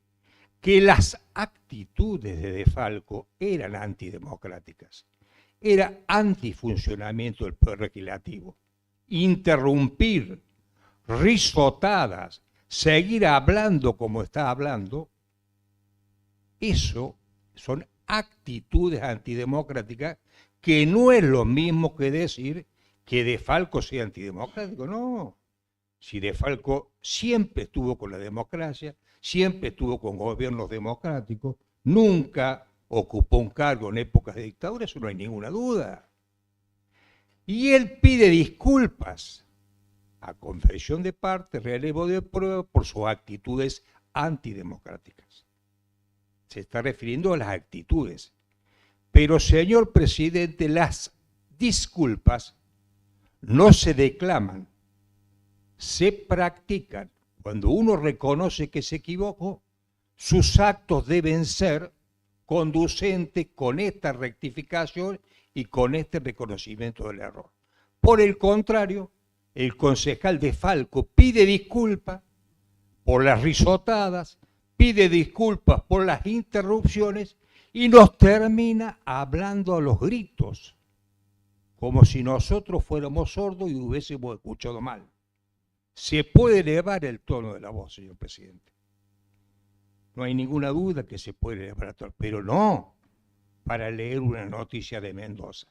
S6: que las actitudes de Falco eran antidemocráticas. Era antifuncionamiento del poder legislativo. Interrumpir, risotadas, seguir hablando como está hablando, eso son actitudes antidemocráticas, que no es lo mismo que decir que De Falco sea antidemocrático, no. Si De Falco siempre estuvo con la democracia, siempre estuvo con gobiernos democráticos, nunca ocupó un cargo en épocas de dictadura, eso no hay ninguna duda. Y él pide disculpas a confesión de parte, relevo de prueba, por sus actitudes antidemocráticas. Se está refiriendo a las actitudes. Pero, señor presidente, las disculpas no se declaman, se practican. Cuando uno reconoce que se equivocó, sus actos deben ser conducentes con esta rectificación y con este reconocimiento del error. Por el contrario, el concejal De Falco pide disculpas por las risotadas, pide disculpas por las interrupciones y nos termina hablando a los gritos, como si nosotros fuéramos sordos y hubiésemos escuchado mal. Se puede elevar el tono de la voz, señor presidente. No hay ninguna duda que se puede elevar el tono, pero no para leer una noticia de Mendoza.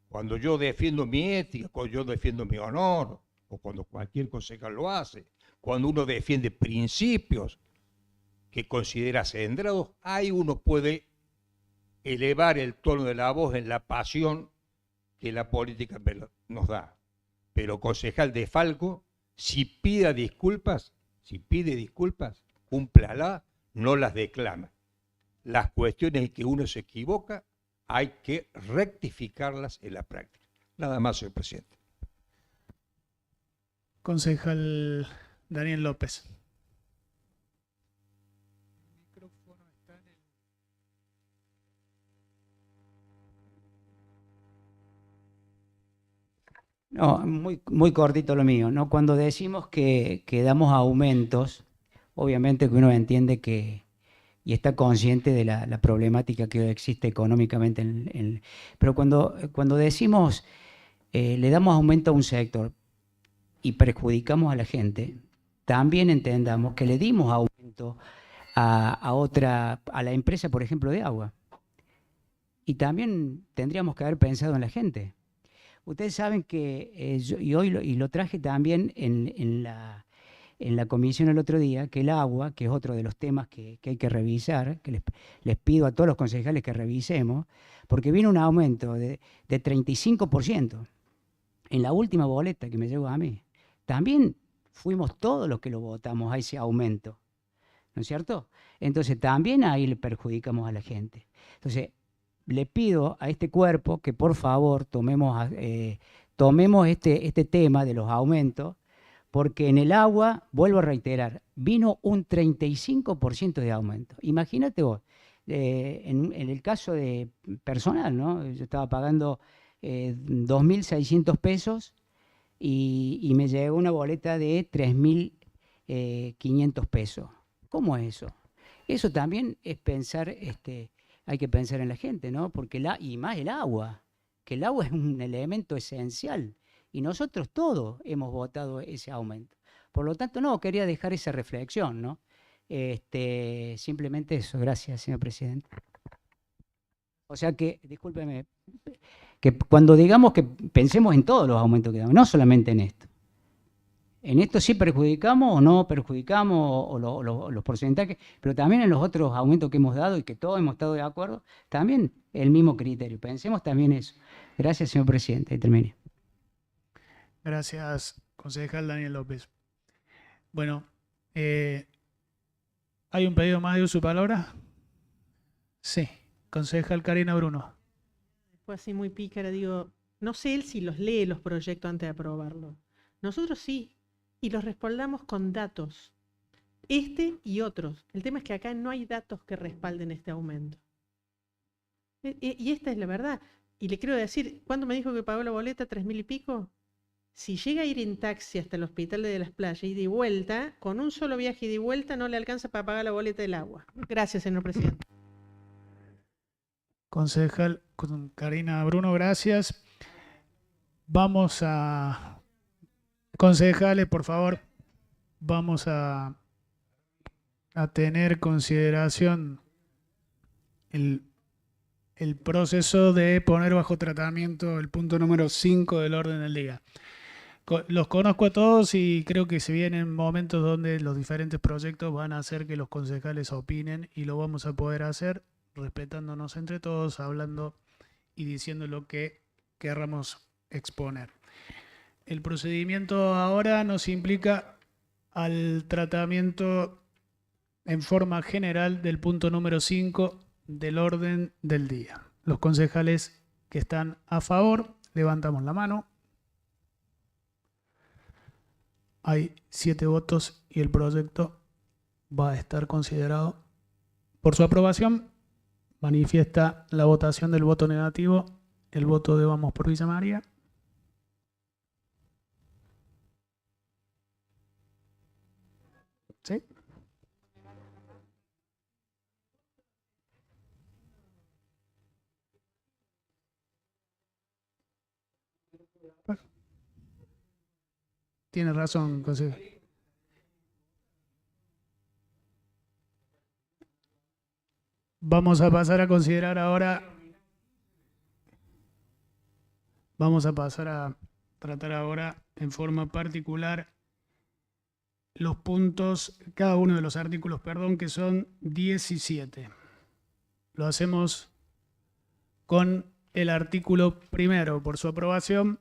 S6: Cuando yo defiendo mi ética, cuando yo defiendo mi honor, o cuando cualquier concejal lo hace, cuando uno defiende principios que considera centrados, ahí uno puede elevar el tono de la voz en la pasión que la política nos da. Pero concejal De Falco, si pide disculpas, cúmplalas, no las declama. Las cuestiones en que uno se equivoca hay que rectificarlas en la práctica. Nada más, señor presidente.
S1: Concejal Daniel López.
S7: No, muy cortito lo mío, ¿no? Cuando decimos que damos aumentos, obviamente que uno entiende que y está consciente de la problemática que existe económicamente. Pero cuando decimos le damos aumento a un sector y perjudicamos a la gente, también entendamos que le dimos aumento a la empresa, por ejemplo, de agua. Y también tendríamos que haber pensado en la gente. Ustedes saben que, y hoy lo traje también en la comisión el otro día, que el agua, que es otro de los temas que hay que revisar, que les pido a todos los concejales que revisemos, porque vino un aumento de 35% en la última boleta que me llegó a mí. También fuimos todos los que lo votamos a ese aumento, ¿no es cierto? Entonces también ahí le perjudicamos a la gente. Entonces, le pido a este cuerpo que por favor tomemos este tema de los aumentos, porque en el agua, vuelvo a reiterar, vino un 35% de aumento. Imagínate vos, en el caso de personal, ¿no? Yo estaba pagando 2.600 pesos y me llegó una boleta de 3.500 pesos. ¿Cómo es eso? Eso también es pensar, hay que pensar en la gente, ¿no? Porque y más el agua, que el agua es un elemento esencial. Y nosotros todos hemos votado ese aumento. Por lo tanto, no, quería dejar esa reflexión, ¿no? Simplemente eso. Gracias, señor presidente. O sea que, discúlpeme, que cuando digamos que pensemos en todos los aumentos que damos, no solamente en esto. En esto sí perjudicamos o no perjudicamos, o los porcentajes, pero también en los otros aumentos que hemos dado y que todos hemos estado de acuerdo, también el mismo criterio. Pensemos también eso. Gracias, señor presidente. Y termine.
S1: Gracias, concejal Daniel López. Bueno, ¿hay un pedido más de uso de palabra? Sí, concejal Karina Bruno.
S4: Fue así muy pícara, digo, no sé él si los lee los proyectos antes de aprobarlo. Nosotros sí, y los respaldamos con datos. Este y otros. El tema es que acá no hay datos que respalden este aumento. Y esta es la verdad. Y le quiero decir, ¿cuándo me dijo que pagó la boleta? ¿3.000 y pico? Si llega a ir en taxi hasta el hospital de Las Playas y de vuelta, con un solo viaje y de vuelta no le alcanza para pagar la boleta del agua. Gracias, señor presidente.
S1: Concejal Karina Bruno, gracias. Vamos a... Concejales, por favor, vamos a tener consideración el proceso de poner bajo tratamiento el punto número 5 del orden del día. Los conozco a todos y creo que se vienen momentos donde los diferentes proyectos van a hacer que los concejales opinen y lo vamos a poder hacer respetándonos entre todos, hablando y diciendo lo que querramos exponer. El procedimiento ahora nos implica al tratamiento en forma general del punto número 5 del orden del día. Los concejales que están a favor, levantamos la mano. Hay 7 votos y el proyecto va a estar considerado por su aprobación. Manifiesta la votación del voto negativo, el voto de Vamos por Villa María. ¿Sí? Tiene razón, consejero. Vamos a pasar a considerar ahora. Vamos a pasar a tratar ahora en forma particular los puntos, cada uno de los artículos, perdón, que son 17. Lo hacemos con el artículo primero. Por su aprobación,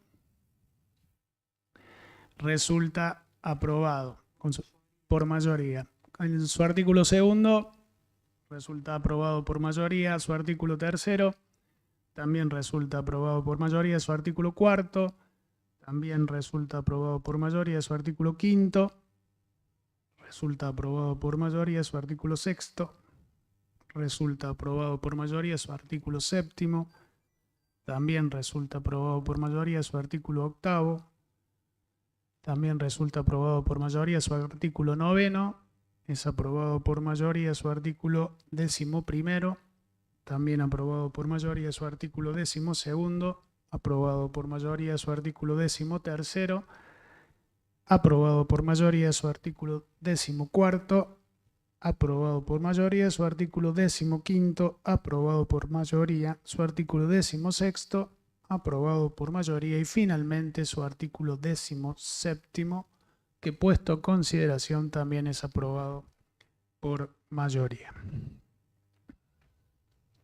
S1: resulta aprobado por mayoría. En su artículo segundo, resulta aprobado por mayoría. Su artículo tercero, también resulta aprobado por mayoría su artículo 4º, también resulta aprobado por mayoría su artículo 5º, resulta aprobado por mayoría su artículo 6º, resulta aprobado por mayoría su artículo 7º, también resulta aprobado por mayoría su artículo 8º, también resulta aprobado por mayoría su artículo 9º, es aprobado por mayoría su artículo 11º, también aprobado por mayoría su artículo 12º, aprobado por mayoría su artículo 13º, aprobado por mayoría su artículo 14º, aprobado por mayoría su artículo 15º, aprobado por mayoría su artículo 16º, aprobado por mayoría y finalmente su artículo 17º, que puesto a consideración también es aprobado por mayoría.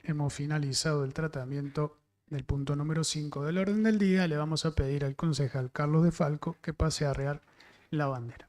S1: Hemos finalizado el tratamiento del punto número 5 del orden del día. Le vamos a pedir al concejal Carlos de Falco que pase a arrear la bandera.